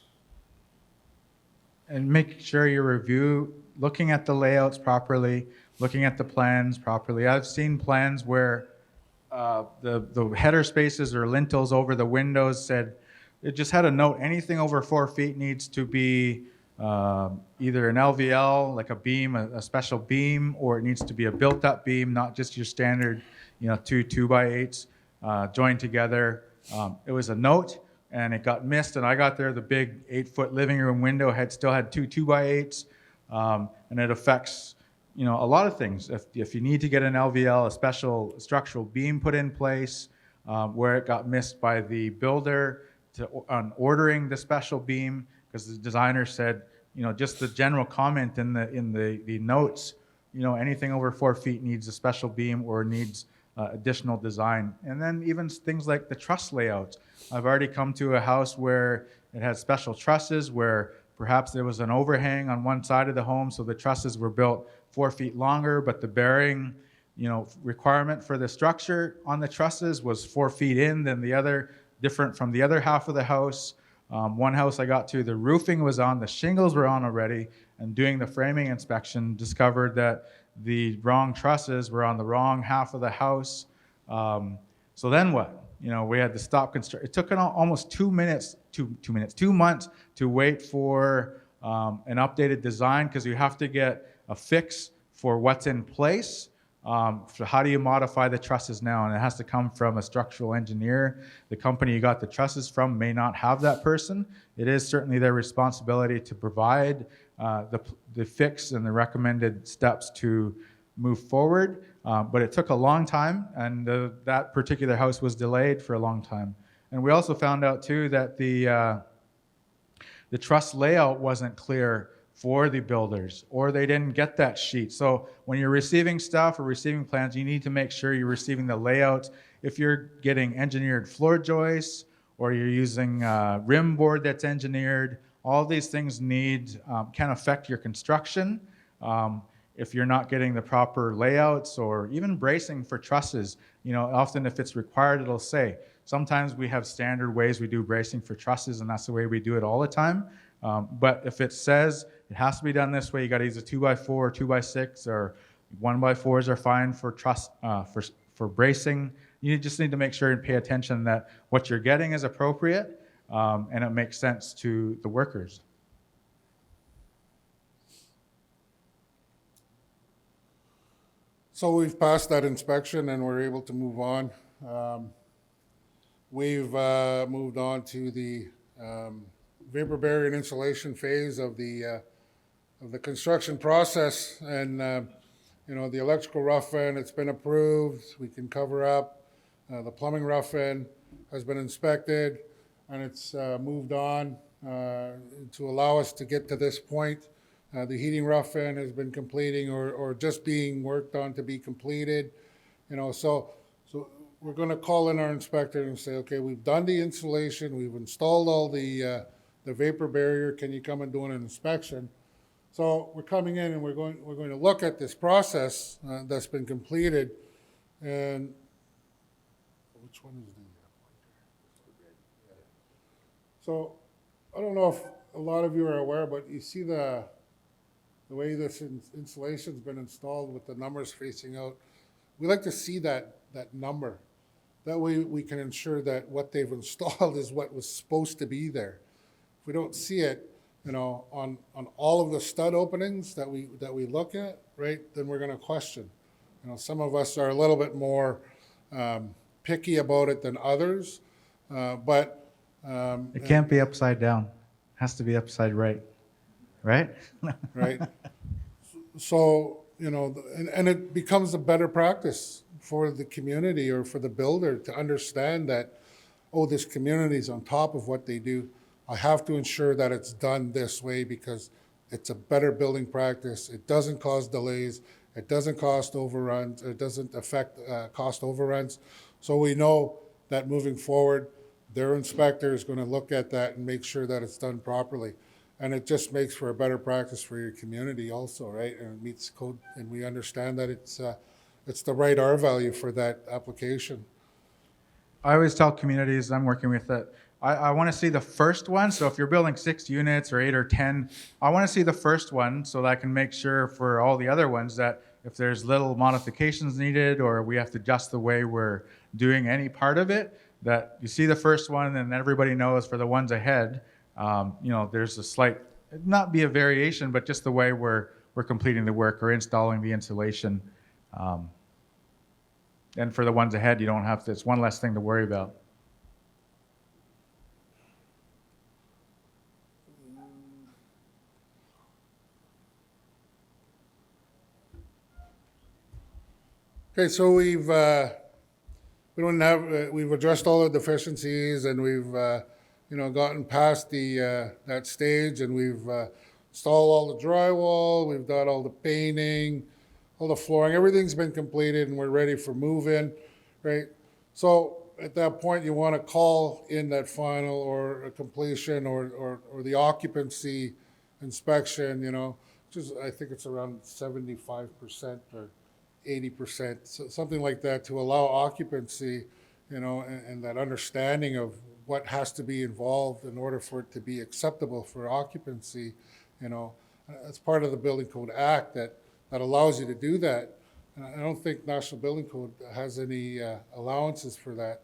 And make sure you looking at the layouts properly, looking at the plans properly. I've seen plans where the header spaces or lintels over the windows said, it just had a note, anything over 4 feet needs to be either an LVL, like a beam, a special beam, or it needs to be a built-up beam, not just your standard, 2 2x8s joined together. It was a note, and it got missed, and I got there, the big 8-foot living room window still had 2 2x8s, and it affects a lot of things. If you need to get an LVL, a special structural beam put in place, where it got missed by the builder, on ordering the special beam, because the designer said, just the general comment in the notes, anything over 4 feet needs a special beam or needs additional design. And then even things like the truss layouts. I've already come to a house where it has special trusses, where perhaps there was an overhang on one side of the home, so the trusses were built 4 feet longer, but the bearing requirement for the structure on the trusses was 4 feet in than the other, different from the other half of the house. One house I got to, the roofing was on, the shingles were on already, and doing the framing inspection discovered that the wrong trusses were on the wrong half of the house. So then what? We had to stop construction. It took almost 2 months to wait for an updated design, because you have to get a fix for what's in place. So how do you modify the trusses now? And it has to come from a structural engineer. The company you got the trusses from may not have that person. It is certainly their responsibility to provide the fix and the recommended steps to move forward. But it took a long time, and that particular house was delayed for a long time. And we also found out too that the truss layout wasn't clear for the builders, or they didn't get that sheet. So when you're receiving stuff or receiving plans, you need to make sure you're receiving the layouts. If you're getting engineered floor joists, or you're using rim board that's engineered, all these things can affect your construction. If you're not getting the proper layouts, or even bracing for trusses, often if it's required, it'll say. Sometimes we have standard ways we do bracing for trusses, and that's the way we do it all the time. But if it says it has to be done this way, you got to use a 2x4 or 2x6, or 1x4s are fine for truss for bracing. You just need to make sure and pay attention that what you're getting is appropriate, and it makes sense to the workers. So we've passed that inspection and we're able to move on. We've moved on to the vapor barrier and insulation phase of the construction process, and the electrical rough-in, it's been approved. We can cover up. The plumbing rough-in has been inspected, and it's moved on to allow us to get to this point. The heating rough-in has been completing or just being worked on to be completed. So we're going to call in our inspector and say, okay, we've done the insulation, we've installed all the vapor barrier. Can you come and do an inspection? So we're coming in and we're going to look at this process that's been completed. And which one is the pointer? So I don't know if a lot of you are aware, but you see the way this insulation's been installed with the numbers facing out. We like to see that number. That way we can ensure that what they've installed is what was supposed to be there. If we don't see it, on all of the stud openings that we look at, right, then we're going to question. Some of us are a little bit more picky about it than others, but it can't be upside down. It has to be upside right. Right? Right. So, and it becomes a better practice for the community or for the builder to understand that, this community is on top of what they do. I have to ensure that it's done this way because it's a better building practice. It doesn't cause delays. It doesn't cost overruns. It doesn't affect cost overruns. So we know that moving forward, their inspector is going to look at that and make sure that it's done properly. And it just makes for a better practice for your community also, right? And it meets code, and we understand that it's the right R value for that application. I always tell communities I'm working with that I want to see the first one. So if you're building 6 units or 8 or 10, I want to see the first one so that I can make sure for all the other ones that if there's little modifications needed or we have to adjust the way we're doing any part of it, that you see the first one and everybody knows for the ones ahead, there's a slight, not be a variation, but just the way we're completing the work or installing the insulation. And for the ones ahead, you don't have to, it's one less thing to worry about. Okay, so we've addressed all the deficiencies, and we've gotten past that stage, and we've installed all the drywall, we've done all the painting, all the flooring, everything's been completed, and we're ready for move-in, right? So at that point, you want to call in that final or a completion or the occupancy inspection, which is, I think it's around 75% or 80%, so something like that, to allow occupancy, and that understanding of what has to be involved in order for it to be acceptable for occupancy. That's part of the Building Code Act that allows you to do that. And I don't think National Building Code has any allowances for that,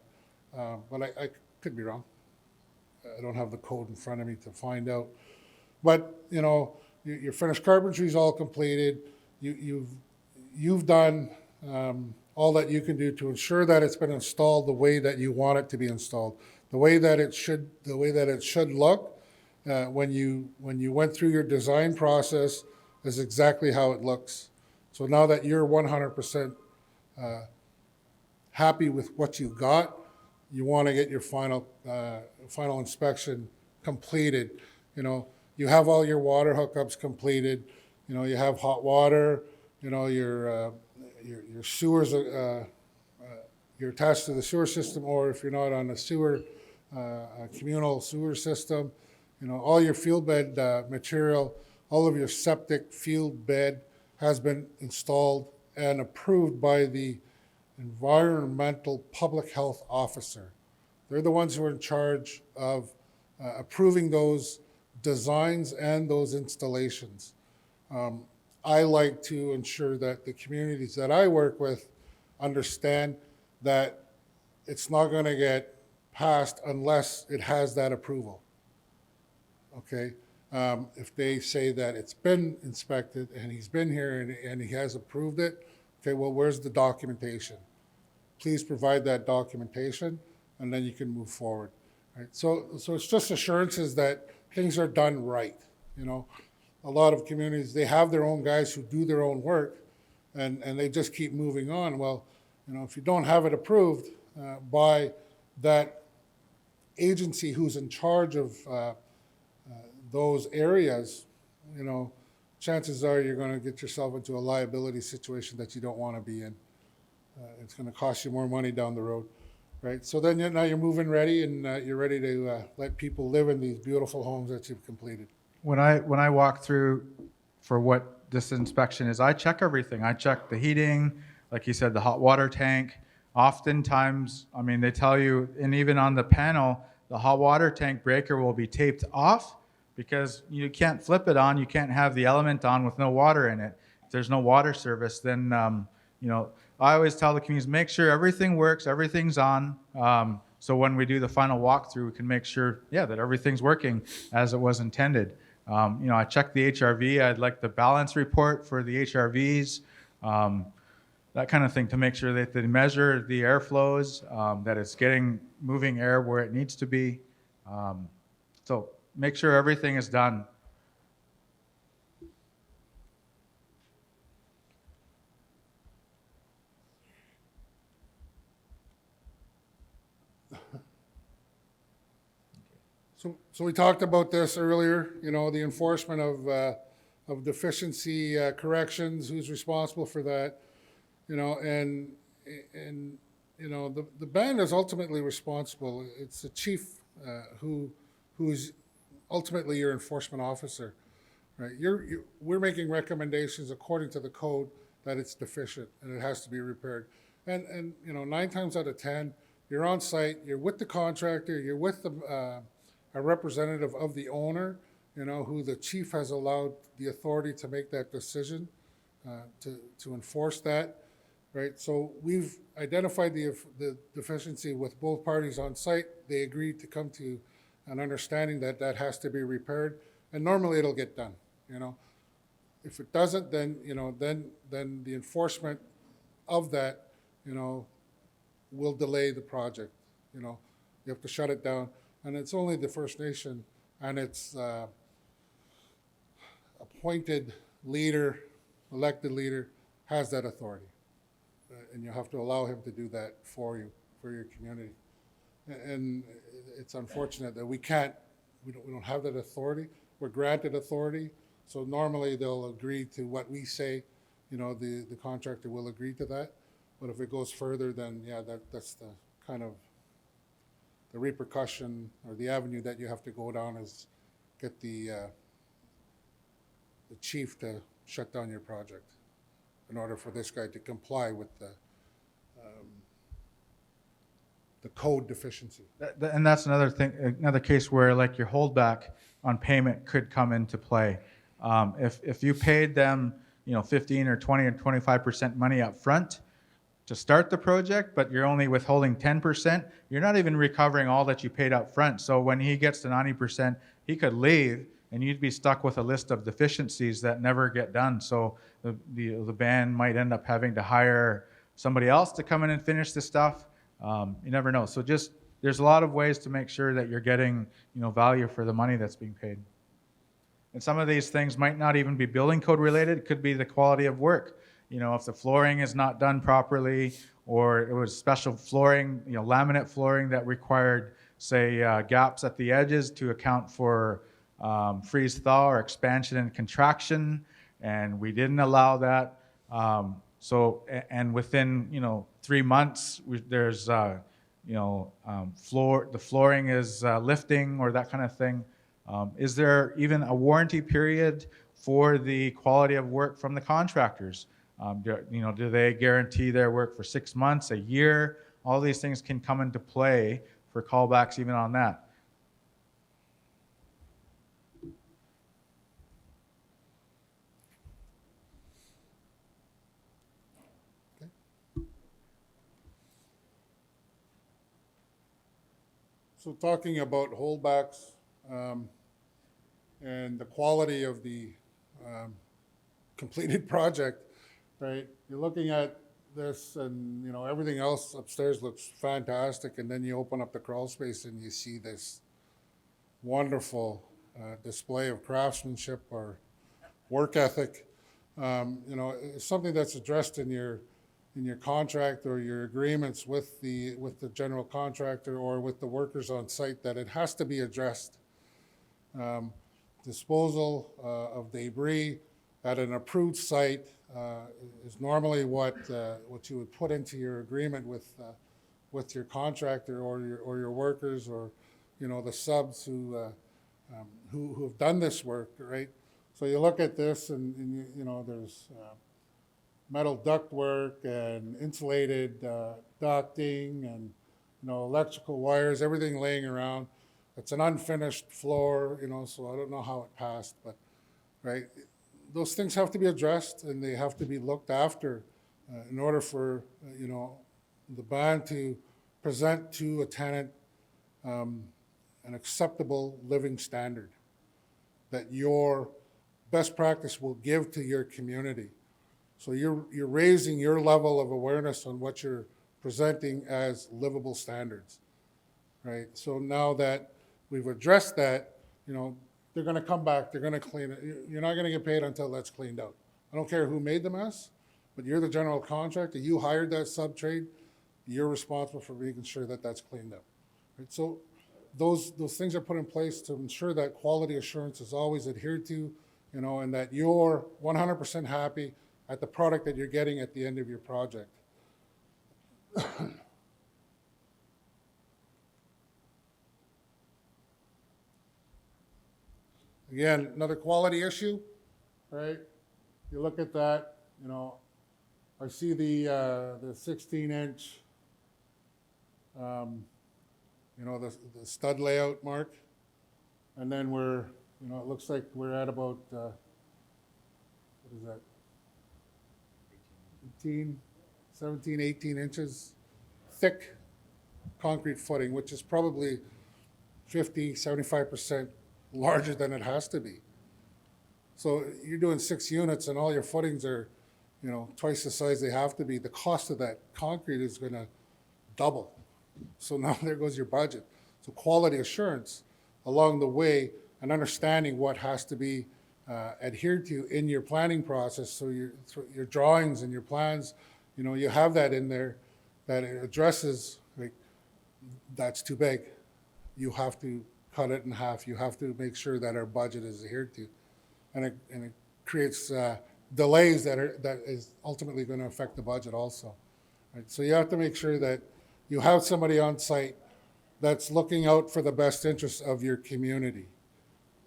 but I could be wrong. I don't have the code in front of me to find out. But your finished carpentry is all completed. You've done all that you can do to ensure that it's been installed the way that you want it to be installed, the way that it should look. When you went through your design process, is exactly how it looks. So now that you're 100% happy with what you got, you want to get your final inspection completed. You have all your water hookups completed. You have hot water. Your sewers. You're attached to the sewer system, or if you're not on a communal sewer system, all your field bed material, all of your septic field bed has been installed and approved by the environmental public health officer. They're the ones who are in charge of approving those designs and those installations. I like to ensure that the communities that I work with understand that it's not going to get passed unless it has that approval. Okay? If they say that it's been inspected and he's been here and he has approved it, okay, well, where's the documentation? Please provide that documentation, and then you can move forward. Right? So it's just assurances that things are done right. A lot of communities, they have their own guys who do their own work, and they just keep moving on. Well, if you don't have it approved by that agency who's in charge of those areas, chances are you're going to get yourself into a liability situation that you don't want to be in. It's going to cost you more money down the road, right? So then now you're moving ready, and you're ready to let people live in these beautiful homes that you've completed. When I walk through for what this inspection is, I check everything. I check the heating, like you said, the hot water tank. Oftentimes, they tell you, and even on the panel, the hot water tank breaker will be taped off because you can't flip it on. You can't have the element on with no water in it. If there's no water service, then, I always tell the communities, make sure everything works, everything's on. So when we do the final walkthrough, we can make sure, that everything's working as it was intended. I check the HRV. I'd like the balance report for the HRVs, that kind of thing, to make sure that they measure the airflows, that it's moving air where it needs to be. So make sure everything is done. So we talked about this earlier, the enforcement of deficiency corrections, who's responsible for that, and the band is ultimately responsible. It's the chief who's ultimately your enforcement officer, right? We're making recommendations according to the code that it's deficient and it has to be repaired. And 9 times out of 10, you're on site, you're with the contractor, you're with a representative of the owner, who the chief has allowed the authority to make that decision, to enforce that, right? So we've identified the deficiency with both parties on site. They agreed to come to an understanding that that has to be repaired, and normally it'll get done. If it doesn't, then then the enforcement of that, will delay the project. You have to shut it down. And it's only the First Nation and its appointed leader, elected leader, has that authority. And you have to allow him to do that for you, for your community. And it's unfortunate that we don't have that authority. We're granted authority, so normally they'll agree to what we say, the contractor will agree to that. But if it goes further, then yeah, that's the kind of the repercussion or the avenue that you have to go down is get the chief to shut down your project in order for this guy to comply with the code deficiency. And that's another thing, another case where like your holdback on payment could come into play. If you paid them, 15 or 20 or 25% money up front to start the project, but you're only withholding 10%, you're not even recovering all that you paid up front. So when he gets to 90%, he could leave and you'd be stuck with a list of deficiencies that never get done. So the band might end up having to hire somebody else to come in and finish the stuff. You never know. So just there's a lot of ways to make sure that you're getting value for the money that's being paid. And some of these things might not even be building code related. It could be the quality of work. If the flooring is not done properly, or it was special flooring, laminate flooring that required, say, gaps at the edges to account for freeze-thaw or expansion and contraction, and we didn't allow that. And within 3 months, there's the flooring is lifting or that kind of thing. Is there even a warranty period for the quality of work from the contractors? Do they guarantee their work for 6 months, a year? All these things can come into play for callbacks even on that. So talking about holdbacks and the quality of the completed project, right? You're looking at this and, everything else upstairs looks fantastic, and then you open up the crawl space and you see this wonderful display of craftsmanship or work ethic. It's something that's addressed in your contract or your agreements with the general contractor or with the workers on site, that it has to be addressed. Disposal of debris at an approved site is normally what you would put into your agreement with your contractor or your workers, or the subs who have done this work, right? So you look at this and there's metal ductwork and insulated ducting and electrical wires, everything laying around. It's an unfinished floor, so I don't know how it passed, but right, those things have to be addressed and they have to be looked after in order for the band to present to a tenant an acceptable living standard that your best practice will give to your community. So you're raising your level of awareness on what you're presenting as livable standards, right? So now that we've addressed that, they're going to come back, they're going to clean it. You're not going to get paid until that's cleaned out. I don't care who made the mess, but you're the general contractor. You hired that sub-trade. You're responsible for making sure that that's cleaned up, right? So those things are put in place to ensure that quality assurance is always adhered to, and that you're 100% happy at the product that you're getting at the end of your project. Again, another quality issue, right? You look at that, I see the 16-inch, the stud layout mark, and then we're, it looks like we're at about, what is that? 17, 18 inches thick concrete footing, which is probably 50, 75% larger than it has to be. So you're doing 6 units and all your footings are, twice the size they have to be. The cost of that concrete is going to double. So now there goes your budget. So quality assurance along the way and understanding what has to be adhered to in your planning process. So your drawings and your plans, you have that in there that it addresses like that's too big. You have to cut it in half. You have to make sure that our budget is adhered to. And it creates delays that is ultimately going to affect the budget also. Right? So you have to make sure that you have somebody on site that's looking out for the best interests of your community,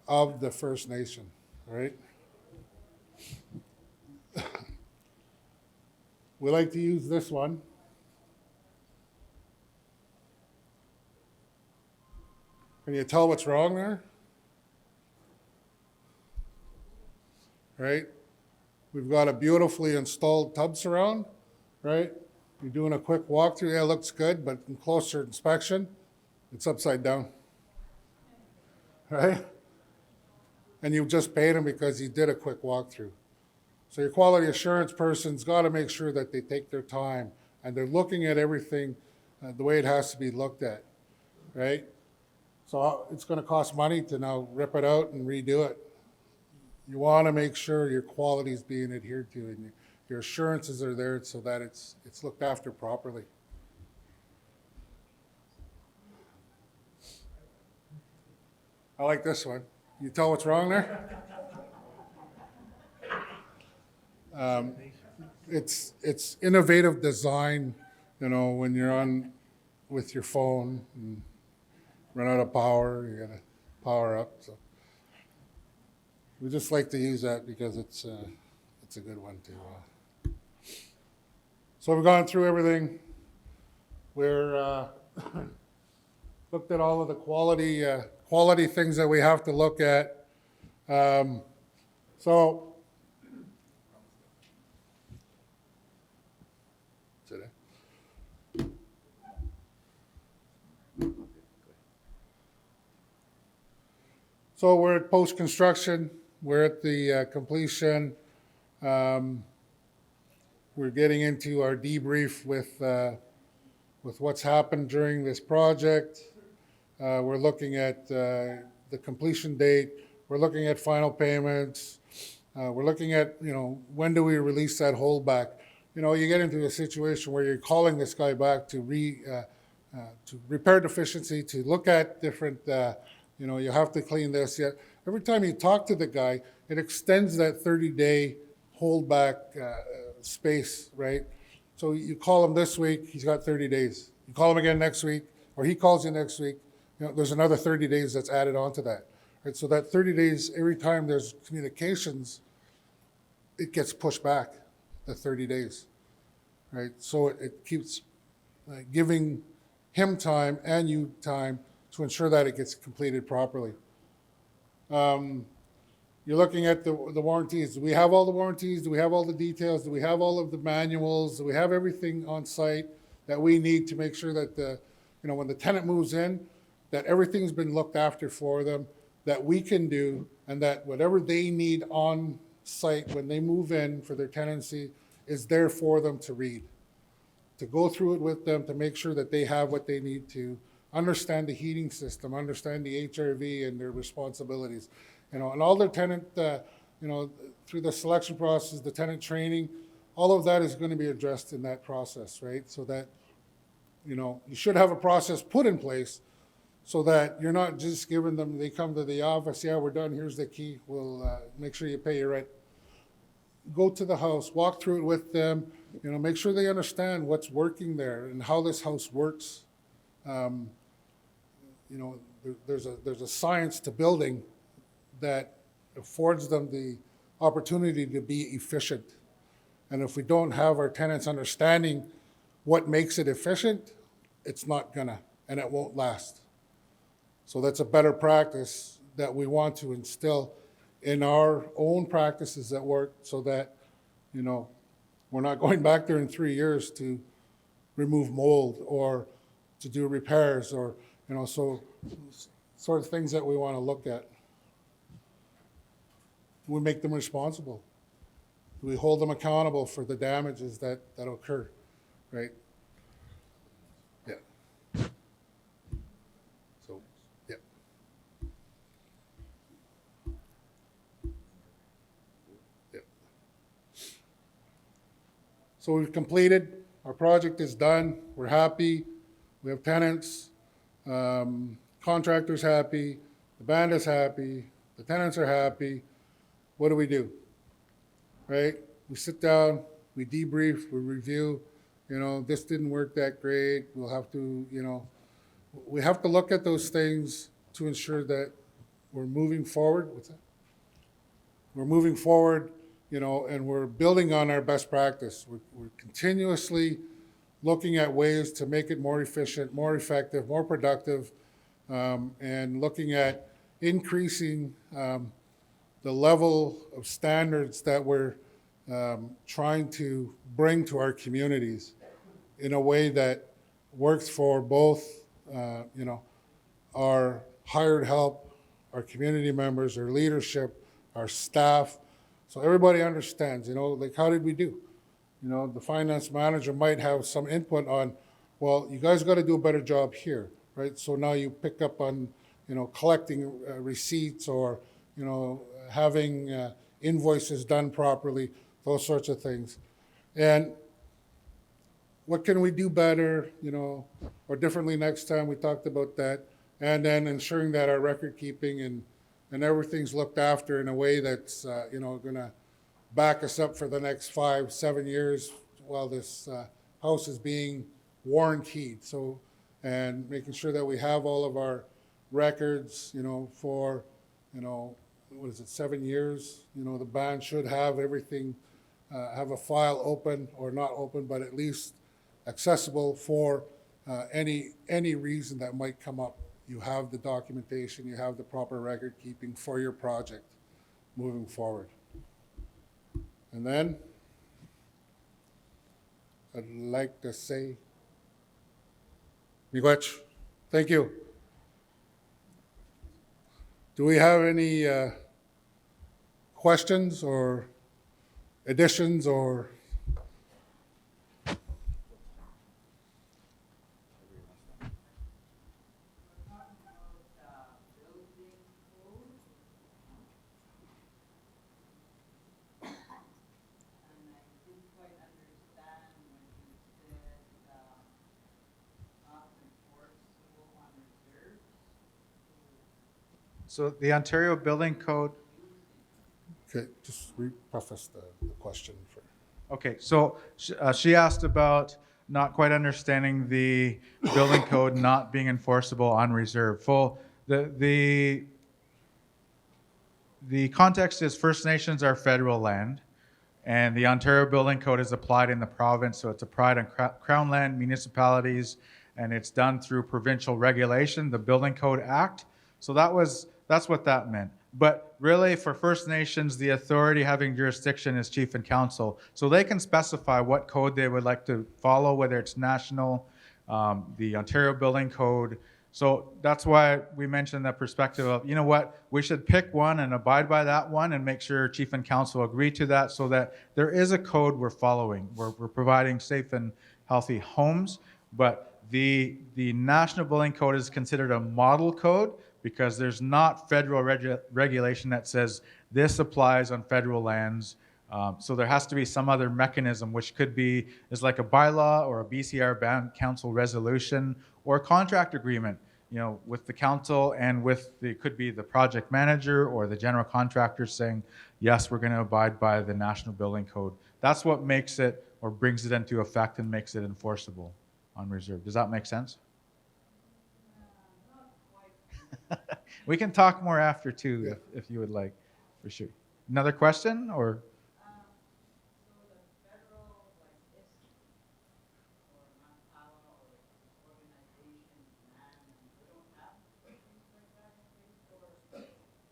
of the First Nation, right? We like to use this one. Can you tell what's wrong there? Right? We've got a beautifully installed tub surround, right? You're doing a quick walkthrough, yeah, it looks good, but in closer inspection, it's upside down, right? And you just paid him because he did a quick walkthrough. So your quality assurance person's got to make sure that they take their time and they're looking at everything the way it has to be looked at, right? So it's going to cost money to now rip it out and redo it. You want to make sure your quality is being adhered to and your assurances are there so that it's looked after properly. I like this one. You tell what's wrong there? It's innovative design, you know, when you're on with your phone and run out of power, you gotta power up. So we just like to use that because it's a good one too. So we've gone through everything. We're looked at all of the quality things that we have to look at. So So we're at post-construction. We're at the completion. We're getting into our debrief with what's happened during this project. We're looking at the completion date. We're looking at final payments. We're looking at, you know, when do we release that holdback? You know, you get into a situation where you're calling this guy back to repair deficiency, to look at different, you know, you have to clean this. Yet every time you talk to the guy, it extends that 30-day holdback space, right? So you call him this week, he's got 30 days. You call him again next week, or he calls you next week, you know, there's another 30 days that's added onto that. Right? So that 30 days, every time there's communications, it gets pushed back, the 30 days, right? So it keeps giving him time and you time to ensure that it gets completed properly. You're looking at the warranties. Do we have all the warranties? Do we have all the details? Do we have all of the manuals? Do we have everything on site that we need to make sure that you know, when the tenant moves in, that everything's been looked after for them, that we can do, and that whatever they need on site when they move in for their tenancy is there for them to read, to go through it with them, to make sure that they have what they need to understand the heating system, understand the HRV and their responsibilities, you know, and all their tenant, you know, through the selection process, the tenant training, all of that is going to be addressed in that process, right? So that, you know, you should have a process put in place so that you're not just giving them, they come to the office, yeah, we're done, here's the key, we'll make sure you pay your rent. Go to the house, walk through it with them, you know, make sure they understand what's working there and how this house works. You know, there's a science to building that affords them the opportunity to be efficient. And if we don't have our tenants understanding what makes it efficient, it's not gonna, and it won't last. So that's a better practice that we want to instill in our own practices at work so that, you know, we're not going back there in 3 years to remove mold or to do repairs or, you know, so sort of things that we want to look at. We make them responsible. We hold them accountable for the damages that occur, right? Yeah. So, yeah. Yeah. So we've completed, our project is done, we're happy. We have tenants, contractors happy, the band is happy, the tenants are happy. What do? Right? We sit down, we debrief, we review. This didn't work that great. We'll have to, we have to look at those things to ensure that we're moving forward. What's that? We're moving forward, and we're building on our best practice. We're continuously looking at ways to make it more efficient, more effective, more productive, and looking at increasing the level of standards that we're trying to bring to our communities in a way that works for both, our hired help, our community members, our leadership, our staff. So everybody understands, like, how did we do? The finance manager might have some input on, well, you guys got to do a better job here, right? So now you pick up on, collecting receipts or, having invoices done properly, those sorts of things. And what can we do better, or differently next time? We talked about that. And then ensuring that our record keeping and everything's looked after in a way that's, going to back us up for the next 5-7 years while this house is being warrantied. So, and making sure that we have all of our records, for, 7 years? The band should have everything, have a file open or not open, but at least accessible for any reason that might come up. You have the documentation, you have the proper record keeping for your project moving forward. And then I'd like to say, miigwech, thank you. Do we have any questions or additions or? So the Ontario Building Code. Okay, just preface the question for. Okay, so she asked about not quite understanding the building code not being enforceable on reserve. The context is First Nations are federal land, and the Ontario Building Code is applied in the province, so it's applied on Crown land municipalities, and it's done through provincial regulation, the Building Code Act. So that's what that meant. But really, for First Nations, the authority having jurisdiction is chief and council. So they can specify what code they would like to follow, whether it's national, the Ontario Building Code. So that's why we mentioned that perspective of, we should pick one and abide by that one and make sure chief and council agree to that so that there is a code we're following. We're providing safe and healthy homes, but the National Building Code is considered a model code because there's not federal regulation that says this applies on federal lands. So there has to be some other mechanism, which is like a bylaw or a BCR band council resolution or a contract agreement, with the council and could be the project manager or the general contractor saying, yes, we're going to abide by the National Building Code. That's what makes it or brings it into effect and makes it enforceable on reserve. Does that make sense? We can talk more after too, if you would like, for sure. Another question or? So the federal, ISP or non-power or organization, we don't have things like that in place for local communities?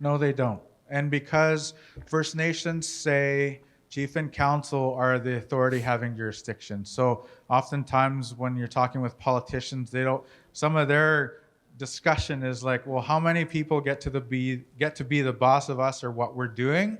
No, they don't. And because First Nations say chief and council are the authority having jurisdiction. So oftentimes when you're talking with politicians, some of their discussion is like, well, how many people get to be the boss of us or what we're doing?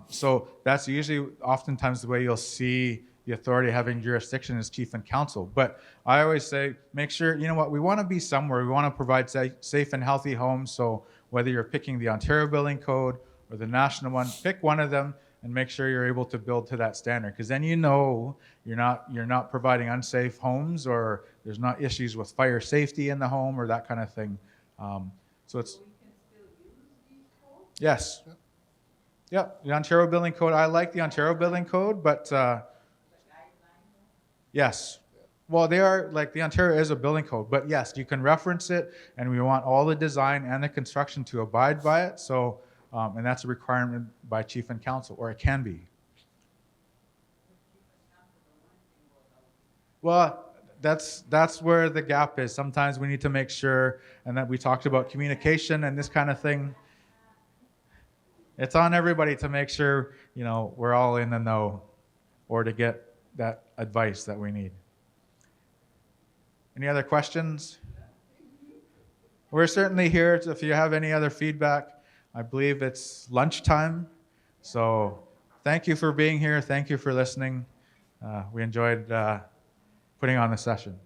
So that's usually oftentimes the way you'll see the authority having jurisdiction is chief and council. But I always say, make sure, we want to be somewhere. We want to provide safe and healthy homes. So whether you're picking the Ontario Building Code or the national one, pick one of them. and make sure you're able to build to that standard, because then you know you're not providing unsafe homes, or there's not issues with fire safety in the home or that kind of thing. So it's So we can still use these codes? yes. Yep, the Ontario Building Code. I like the Ontario Building Code, but The guidelines? yes. Well, they are, like, the Ontario is a building code, but yes, you can reference it, and we want all the design and the construction to abide by it. So, and that's a requirement by chief and council, or it can be. Well, that's where the gap is. Sometimes we need to make sure, and that we talked about communication and this kind of thing. It's on everybody to make sure, we're all in the know, or to get that advice that we need. Any other questions? We're certainly here if you have any other feedback. I believe it's lunchtime. So thank you for being here. Thank you for listening. We enjoyed putting on the session.